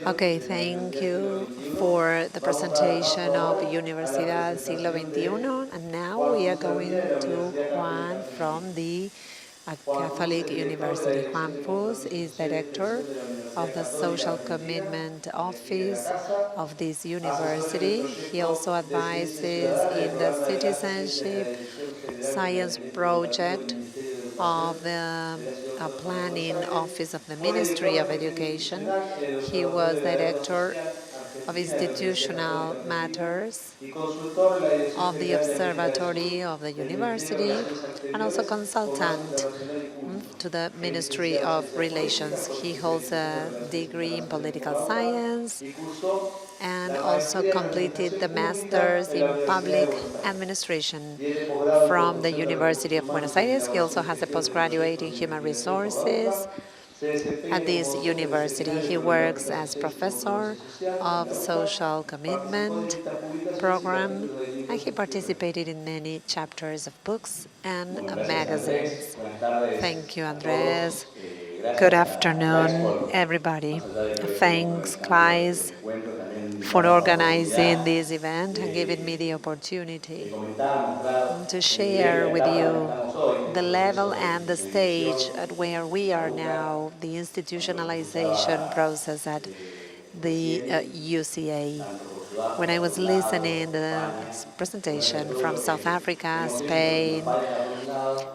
Okay, thank you for the presentation of Universidad Siglo XXI. And now we are going to Juan from the a Catholic university. Juan is director of the Social Commitment Office of this university. He also advises in the citizenship science project of the planning office of the Ministry of Education. He was director of institutional matters of the Observatory of the university and also consultant to the Ministry of Relations. He holds a degree in political science and also completed the master's in public administration from the University of Buenos Aires. He also has a postgraduate in human resources at this university. He works as professor of social commitment program, and he participated in many chapters of books and magazines. Thank you, Andrés. Good afternoon, everybody. Thanks, CLAYSS, for organizing this event and giving me the opportunity to share with you the level and the stage at where we are now, the institutionalization process at the UCA. When I was listening to the presentation from South Africa, Spain,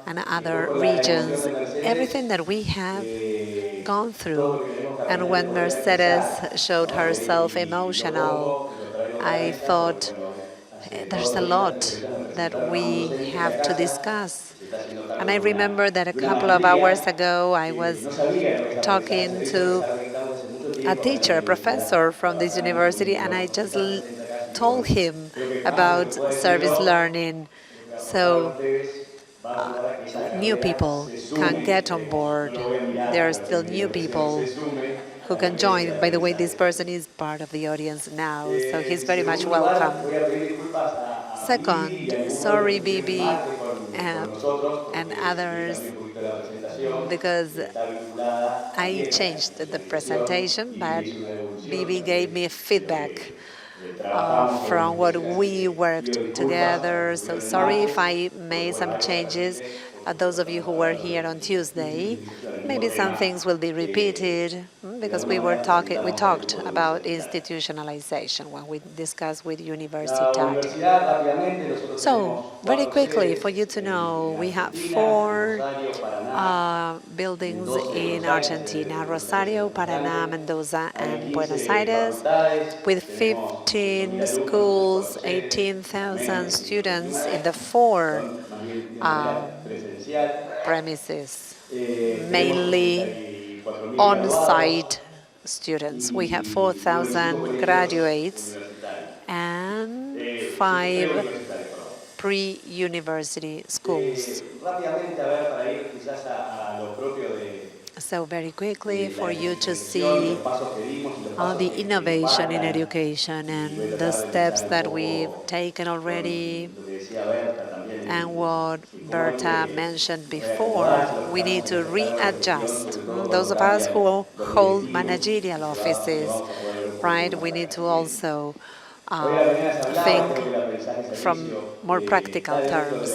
and other regions, everything that we have gone through, and when Mercedes showed herself emotional, I thought there's a lot that we have to discuss. And I remember that a couple of hours ago, I was talking to a teacher, a professor from this university, and I just told him about service learning. So new people can get on board. There are still new people who can join. By the way, this person is part of the audience now, so he's very much welcome. Second, sorry, Bibi, and others, because I changed the presentation, but Bibi gave me feedback from what we worked together. So sorry if I made some changes. Those of you who were here on Tuesday, maybe some things will be repeated because we talked about institutionalization when we discussed with Universitate. So very quickly, for you to know, we have 4 buildings in Argentina: Rosario, Paraná, Mendoza, and Buenos Aires, with 15 schools, 18,000 students in the 4 premises, mainly on-site students. We have 4,000 graduates and 5 pre-university schools. So very quickly, for you to see the innovation in education and the steps that we've taken already, and what Berta mentioned before, we need to readjust. Those of us who hold managerial offices, right, we need to also think from more practical terms.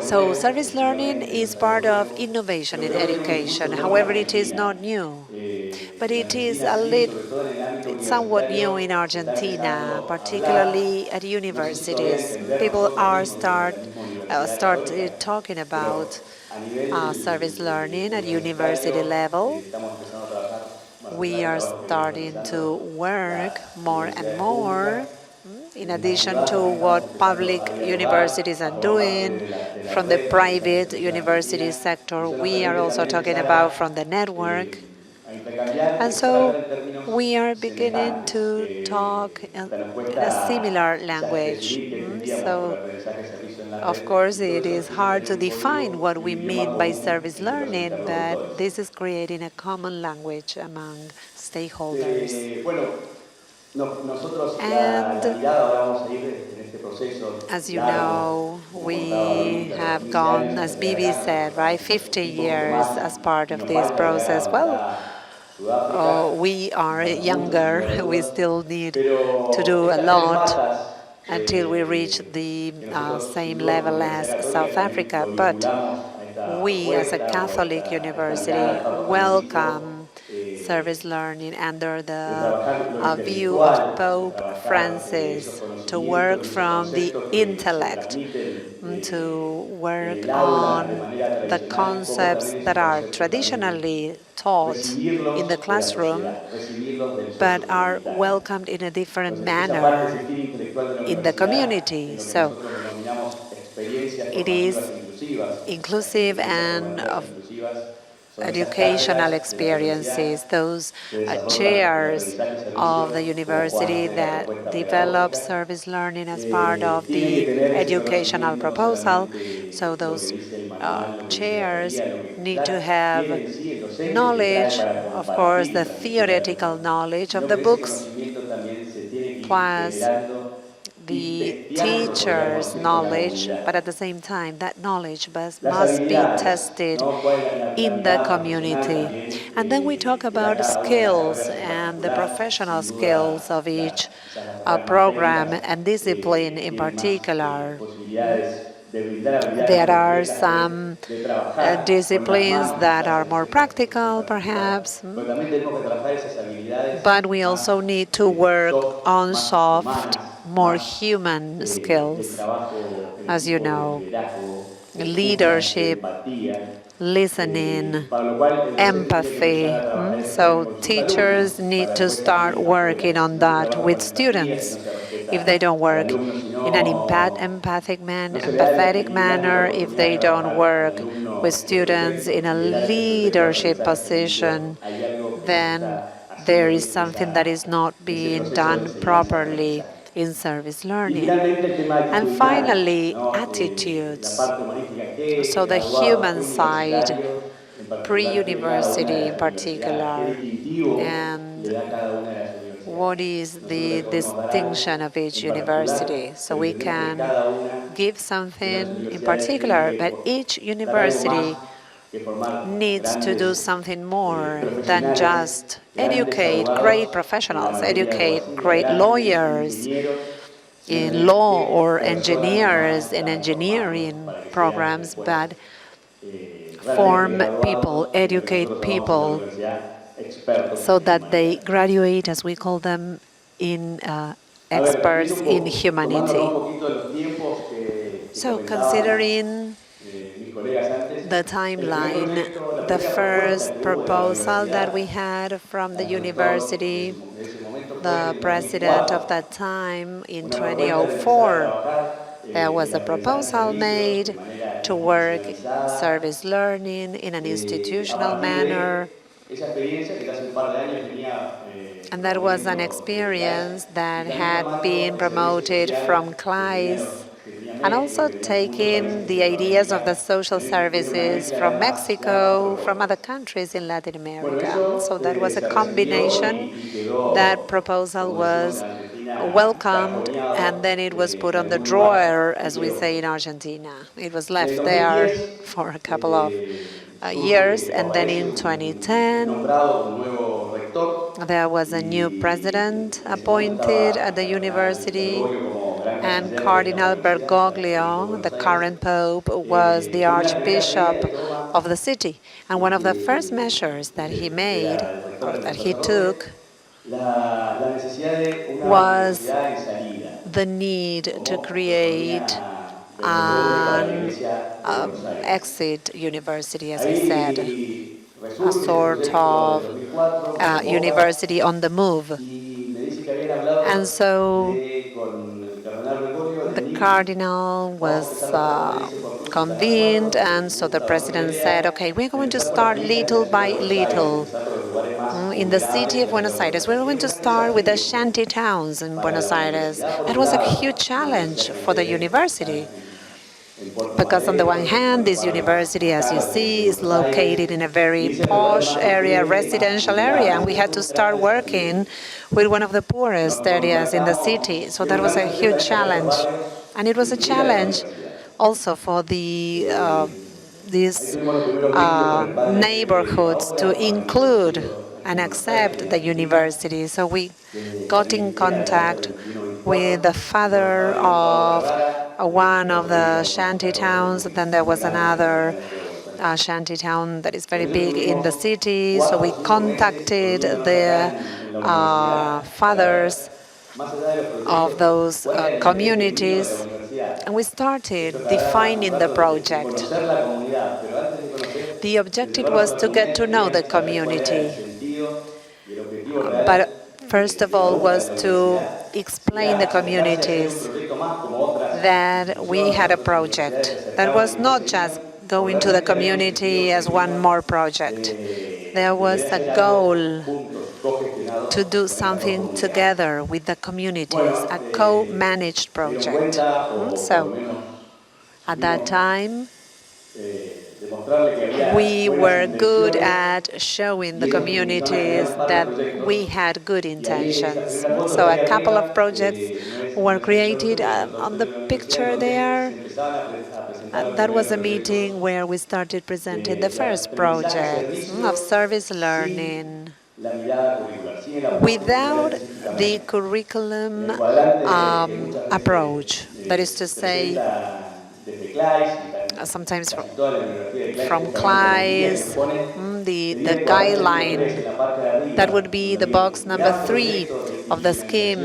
So service learning is part of innovation in education. However, it is not new, but it is somewhat new in Argentina, particularly at universities. People are started talking about service learning at university level. We are starting to work more and more, in addition to what public universities are doing, from the private university sector. We are also talking about from the network. And so we are beginning to talk in a similar language. So, of course, it is hard to define what we mean by service learning, but this is creating a common language among stakeholders. And as you know, we have gone, as Bibi said, right, 50 years as part of this process. Well, we are younger. We still need to do a lot until we reach the same level as South Africa. But we, as a Catholic university, welcome service learning under the view of Pope Francis, to work from the intellect, to work on the concepts that are traditionally taught in the classroom, but are welcomed in a different manner in the community. So it is inclusive and of educational experiences, those chairs of the university that develop service learning as part of the educational proposal. So those chairs need to have knowledge, of course, the theoretical knowledge of the books, plus the teacher's knowledge, but at the same time, that knowledge must be tested in the community. And then we talk about skills and the professional skills of each program and discipline in particular. There are some disciplines that are more practical, perhaps, but we also need to work on soft, more human skills, as you know, leadership, listening, empathy. So teachers need to start working on that with students. If they don't work in an empathetic manner, if they don't work with students in a leadership position, then there is something that is not being done properly in service learning. And finally, attitudes. So the human side, pre-university in particular, and what is the distinction of each university. So we can give something in particular, but each university needs to do something more than just educate great professionals, educate great lawyers in law or engineers in engineering programs, but form people, educate people so that they graduate, as we call them, in experts in humanity. So considering the timeline, the first proposal that we had from the university, the president of that time in 2004, there was a proposal made to work service learning in an institutional manner. And that was an experience that had been promoted from CLAYSS, and also taking the ideas of the social services from Mexico, from other countries in Latin America. So that was a combination. That proposal was welcomed, and then it was put on the drawer, as we say in Argentina. It was left there for a couple of years, and then in 2010, there was a new president appointed at the university, and Cardinal Bergoglio, the current pope, was the archbishop of the city. And one of the first measures that he made, or that he took, was the need to create an exit university, as he said, a sort of university on the move. And so the cardinal was convened, and so the president said, okay, we're going to start little by little. In the city of Buenos Aires, we're going to start with the shanty towns in Buenos Aires. That was a huge challenge for the university, because on the one hand, this university, as you see, is located in a very posh area, residential area, and we had to start working with one of the poorest areas in the city. So that was a huge challenge. And it was a challenge also for these neighborhoods to include and accept the university. So we got in contact with the father of one of the shanty towns. Then there was another a shanty town that is very big in the city. So we contacted the fathers of those communities, and we started defining the project. The objective was to get to know the community, but first of all was to explain the communities that we had a project that was not just going to the community as one more project. There was a goal to do something together with the communities, a co-managed project. So at that time, we were good at showing the communities that we had good intentions. So a couple of projects were created. On the picture there, that was a meeting where we started presenting the first projects of service learning without the curriculum approach. That is to say, sometimes from CLAYSS, the guideline, that would be the box number 3 of the scheme,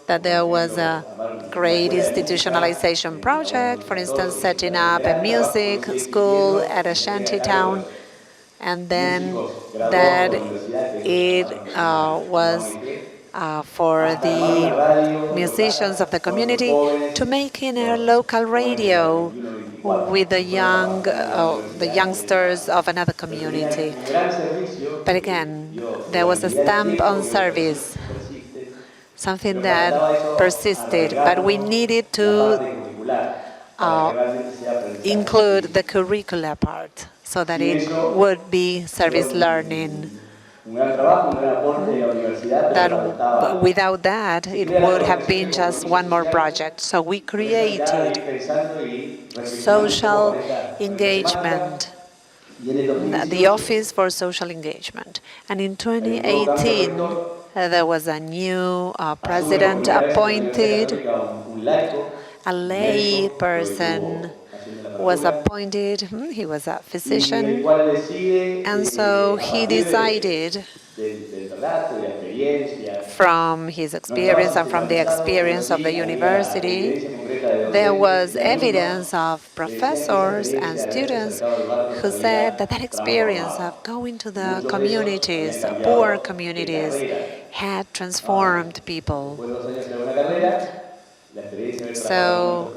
that there was a great institutionalization project, for instance, setting up a music school at a shanty town, and then that it was for the musicians of the community to make in a local radio with the youngsters of another community. But again, there was a stamp on service, something that persisted, but we needed to include the curricular part so that it would be service learning. That without that, it would have been just one more project. So we created social engagement, the Office for Social Engagement. And in 2018, there was a new president appointed. A lay person was appointed. He was a physician. And so he decided, from his experience and from the experience of the university, there was evidence of professors and students who said that that experience of going to the communities, poor communities, had transformed people. So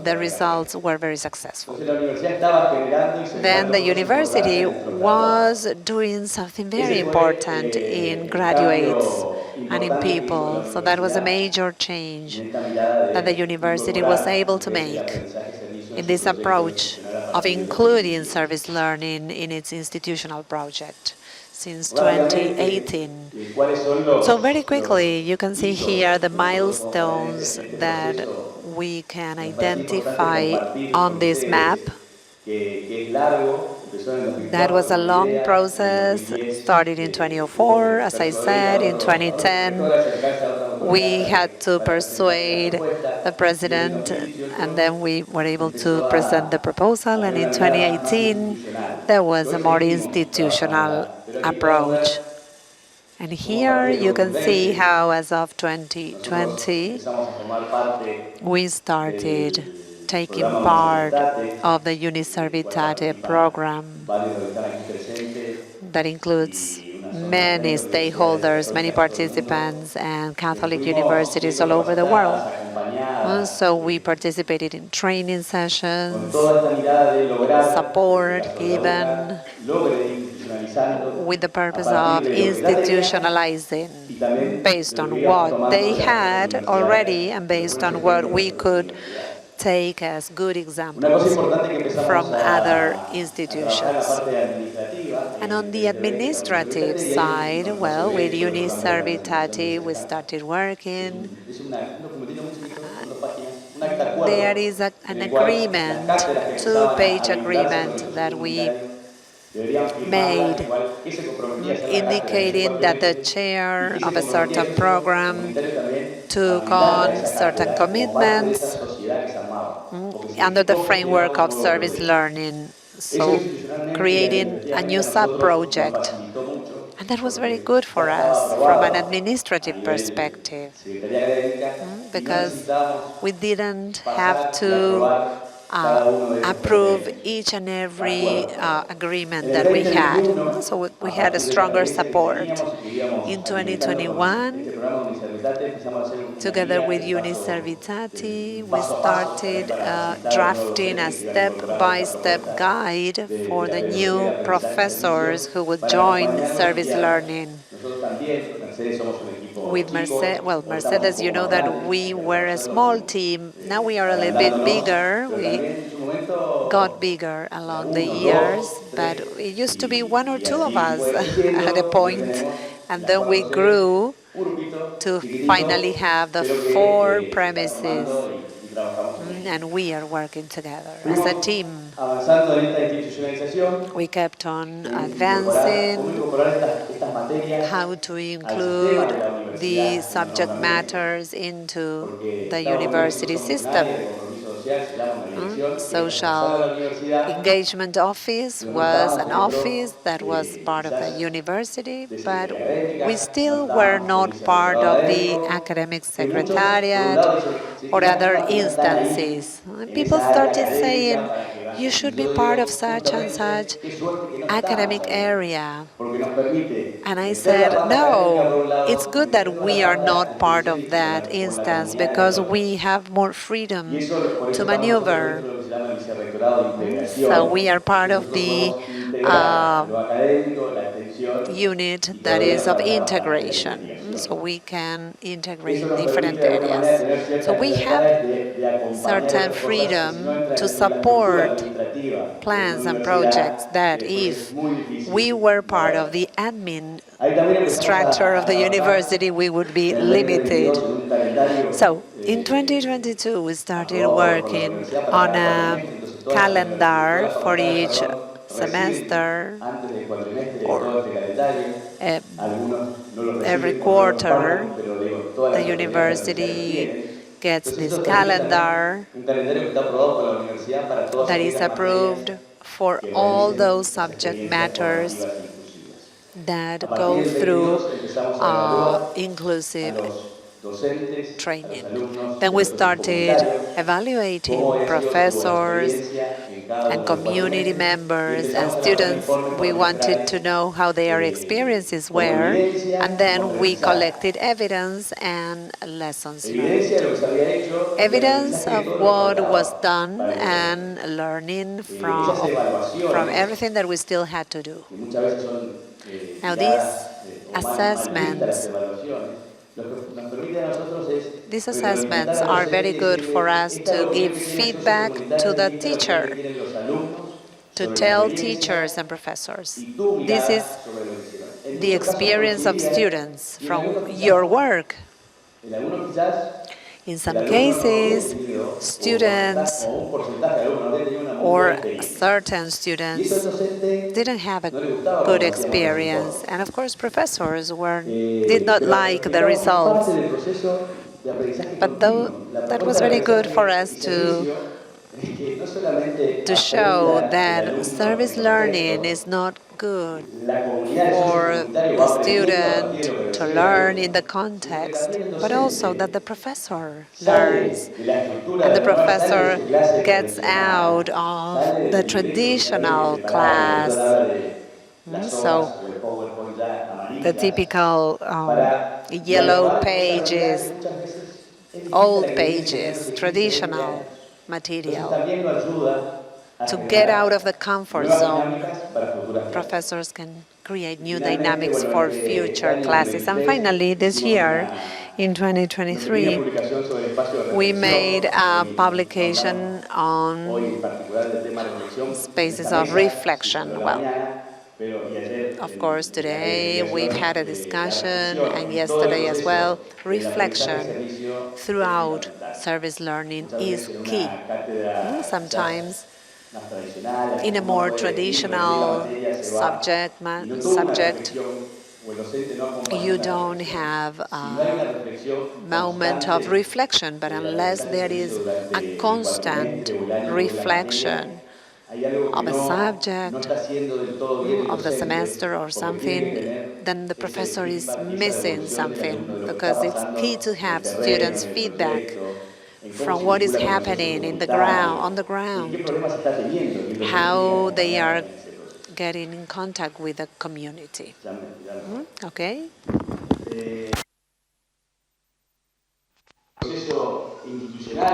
the results were very successful. Then the university was doing something very important in graduates and in people. So that was a major change that the university was able to make in this approach of including service learning in its institutional project since 2018. So very quickly, you can see here the milestones that we can identify on this map. That was a long process, started in 2004, as I said. In 2010, we had to persuade the president, and then we were able to present the proposal. And in 2018, there was a more institutional approach. And here you can see how, as of 2020, we started taking part of the Uniservitate program that includes many stakeholders, many participants, and Catholic universities all over the world. So we participated in training sessions, support given, with the purpose of institutionalizing based on what they had already and based on what we could take as good examples from other institutions. And on the administrative side, well, with Uniservitate, we started working. There is an agreement, two-page agreement that we made, indicating that the chair of a certain program took on certain commitments under the framework of service learning, so creating a new sub-project. And that was very good for us from an administrative perspective, because we didn't have to approve each and every agreement that we had. So we had a stronger support. In 2021, together with Uniservitate, we started drafting a step-by-step guide for the new professors who would join service learning. With Mercedes, you know that we were a small team. Now we are a little bit bigger. We got bigger along the years, but it used to be one or two of us at a point, and then we grew to finally have the 4 premises, and we are working together as a team. We kept on advancing how to include the subject matters into the university system. Social engagement office was an office that was part of the university, but we still were not part of the academic secretariat or other instances. People started saying, you should be part of such and such academic area. And I said, no, it's good that we are not part of that instance because we have more freedom to maneuver. So we are part of the unit that is of integration, so we can integrate different areas. So we have certain freedom to support plans and projects that if we were part of the admin structure of the university, we would be limited. So in 2022, we started working on a calendar for each semester or every quarter. The university gets this calendar that is approved for all those subject matters that go through inclusive training. Then we started evaluating professors and community members and students. We wanted to know how their experiences were, and then we collected evidence and lessons learned. Evidence of what was done and learning from everything that we still had to do. Now these assessments are very good for us to give feedback to the teacher, to tell teachers and professors, this is the experience of students from your work. In some cases, students or certain students didn't have a good experience, and of course professors did not like the results. But that was very good for us to show that service learning is not good for the student to learn in the context, but also that the professor learns and the professor gets out of the traditional class. So the typical yellow pages, old pages, traditional material. To get out of the comfort zone, professors can create new dynamics for future classes. And finally, this year, in 2023, we made a publication on spaces of reflection. Well, of course, today we've had a discussion, and yesterday as well. Reflection throughout service learning is key. Sometimes, in a more traditional subject, you don't have a moment of reflection, but unless there is a constant reflection of a subject, of the semester or something, then the professor is missing something, because it's key to have students' feedback from what is happening in the ground, on the ground, how they are getting in contact with the community. Okay?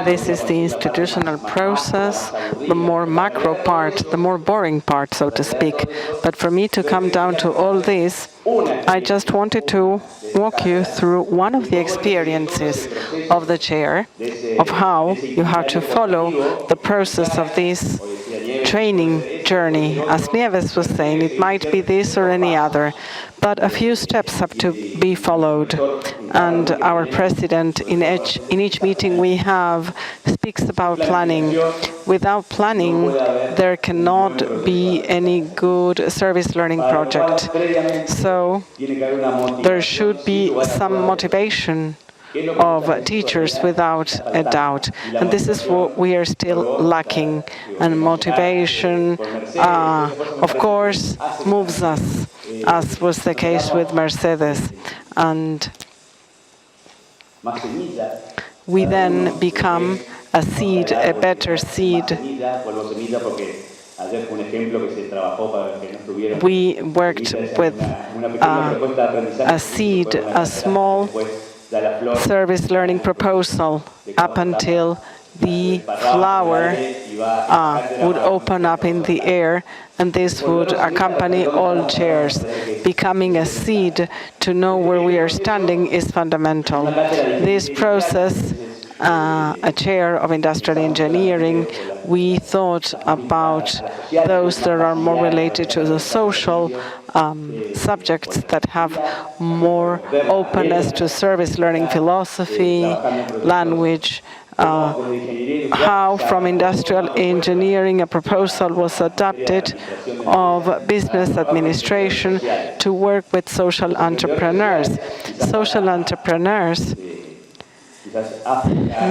This is the institutional process, the more macro part, the more boring part, so to speak. But for me to come down to all this, I just wanted to walk you through one of the experiences of the chair, of how you have to follow the process of this training journey. As Nieves was saying, it might be this or any other, but a few steps have to be followed. And our president, in each meeting we have, speaks about planning. Without planning, there cannot be any good service learning project. So there should be some motivation of teachers, without a doubt. And this is what we are still lacking. And motivation, of course, moves us, as was the case with Mercedes. And we then become a seed, a better seed. We worked with a seed, a small service learning proposal, up until the flower would open up in the air, and this would accompany all chairs. Becoming a seed to know where we are standing is fundamental. This process, a chair of industrial engineering, we thought about those that are more related to the social subjects that have more openness to service learning, philosophy, language, how from industrial engineering a proposal was adopted of business administration to work with social entrepreneurs. Social entrepreneurs,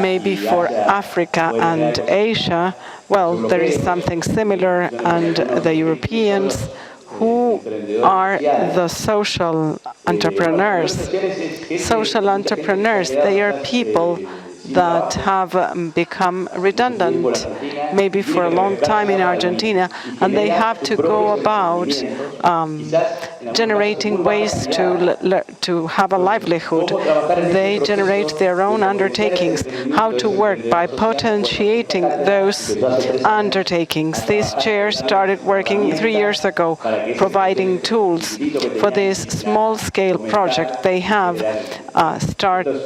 maybe for Africa and Asia, well, there is something similar, and the Europeans, who are the social entrepreneurs. Social entrepreneurs, they are people that have become redundant, maybe for a long time in Argentina, and they have to go about generating ways to have a livelihood. They generate their own undertakings. How to work by potentiating those undertakings. This chair started working 3 years ago, providing tools for this small-scale project. They have started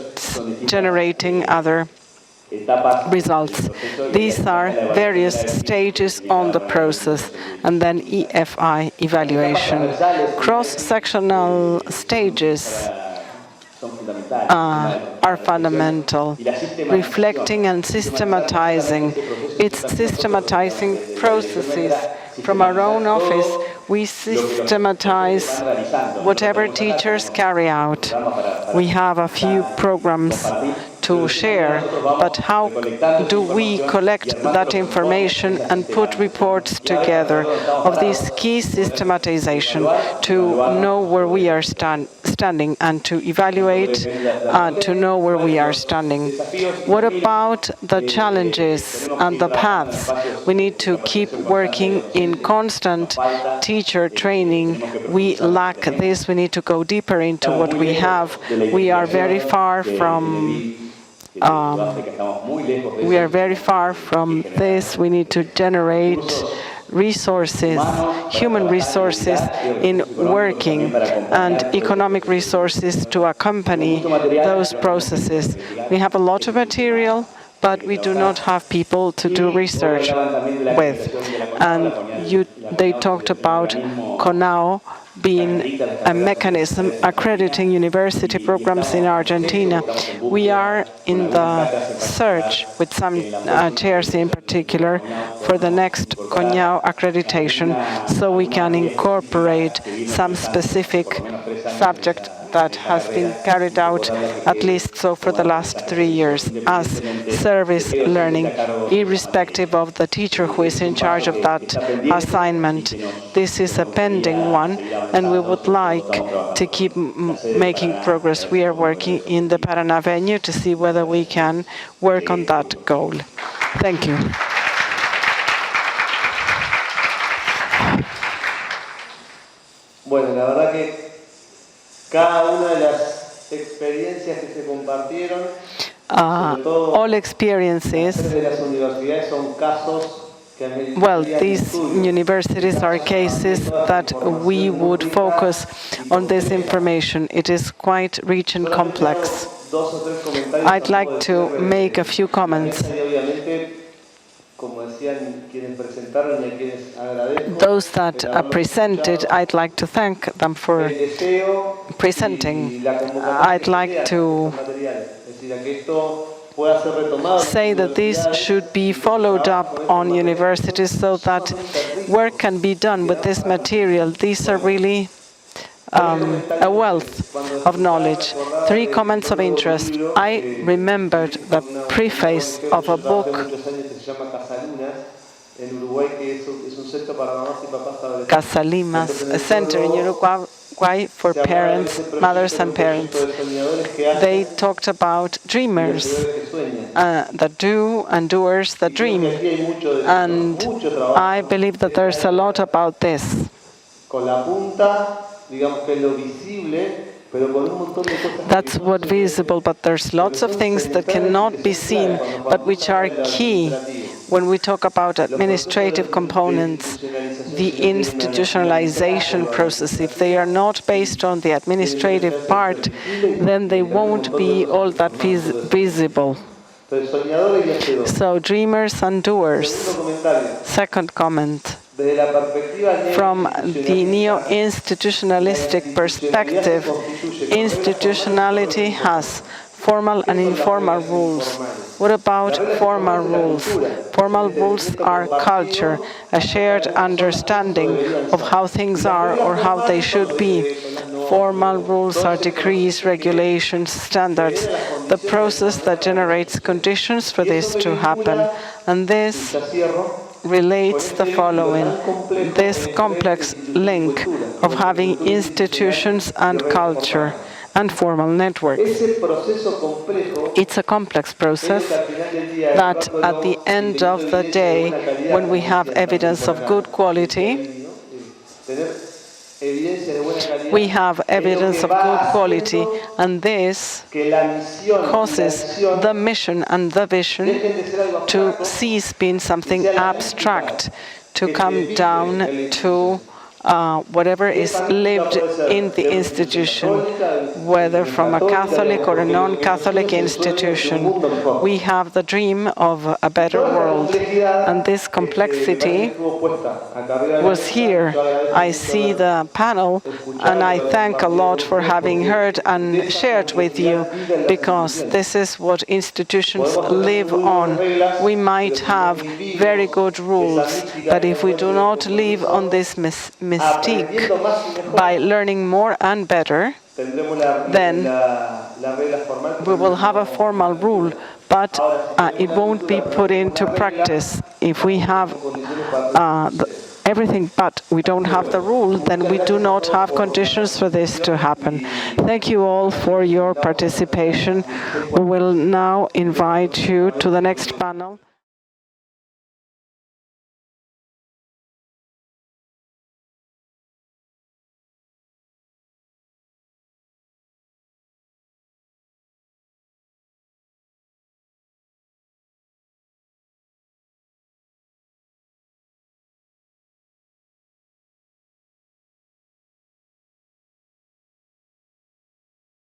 generating other results. These are various stages on the process, and then EFI, evaluation. Cross-sectional stages are fundamental. Reflecting and systematizing. It's systematizing processes. From our own office, we systematize whatever teachers carry out. We have a few programs to share, but how do we collect that information and put reports together of this key systematization to know where we are standing and to evaluate to know where we are standing? What about the challenges and the paths? We need to keep working in constant teacher training. We lack this. We need to go deeper into what we have. We are very far from this. We need to generate resources, human resources in working, and economic resources to accompany those processes. We have a lot of material, but we do not have people to do research with. And they talked about CONAO, been a mechanism accrediting university programs in Argentina. We are in the search, with some chairs in particular, for the next CONIAO accreditation, so we can incorporate some specific subject that has been carried out, at least so for the last 3 years, as service learning, irrespective of the teacher who is in charge of that assignment. This is a pending one, and we would like to keep making progress. We are working in the Paraná venue to see whether we can work on that goal. Thank you. Bueno, la verdad que cada una de las experiencias que se compartieron, all experiences, well, these universities are cases that we would focus on this information. It is quite rich and complex. I'd like to make a few comments. Those that presented, I'd like to thank them for presenting. I'd like to say that this should be followed up on universities so that work can be done with this material. These are really a wealth of knowledge. 3 comments of interest. I remembered the preface of a book, Casalimas, a center in Uruguay for parents, mothers and parents. They talked about dreamers that do and doers that dream. And I believe that there's a lot about this. That's what visible, but there's lots of things that cannot be seen, but which are key when we talk about administrative components, the institutionalization process. If they are not based on the administrative part, then they won't be all that visible. So dreamers and doers. Second comment. From the neo-institutionalistic perspective, institutionality has formal and informal rules. What about formal rules? Formal rules are culture, a shared understanding of how things are or how they should be. Formal rules are decrees, regulations, standards, the process that generates conditions for this to happen. And this relates the following: this complex link of having institutions and culture and formal networks. It's a complex process that at the end of the day, when we have evidence of good quality, we have evidence of good quality, and this causes the mission and the vision to cease being something abstract, to come down to whatever is lived in the institution, whether from a Catholic or a non-Catholic institution. We have the dream of a better world, and this complexity was here. I see the panel, and I thank a lot for having heard and shared with you, because this is what institutions live on. We might have very good rules, but if we do not live on this mystique by learning more and better, then we will have a formal rule, but it won't be put into practice. If we have everything but we don't have the rule, then we do not have conditions for this to happen. Thank you all for your participation. We will now invite you to the next panel.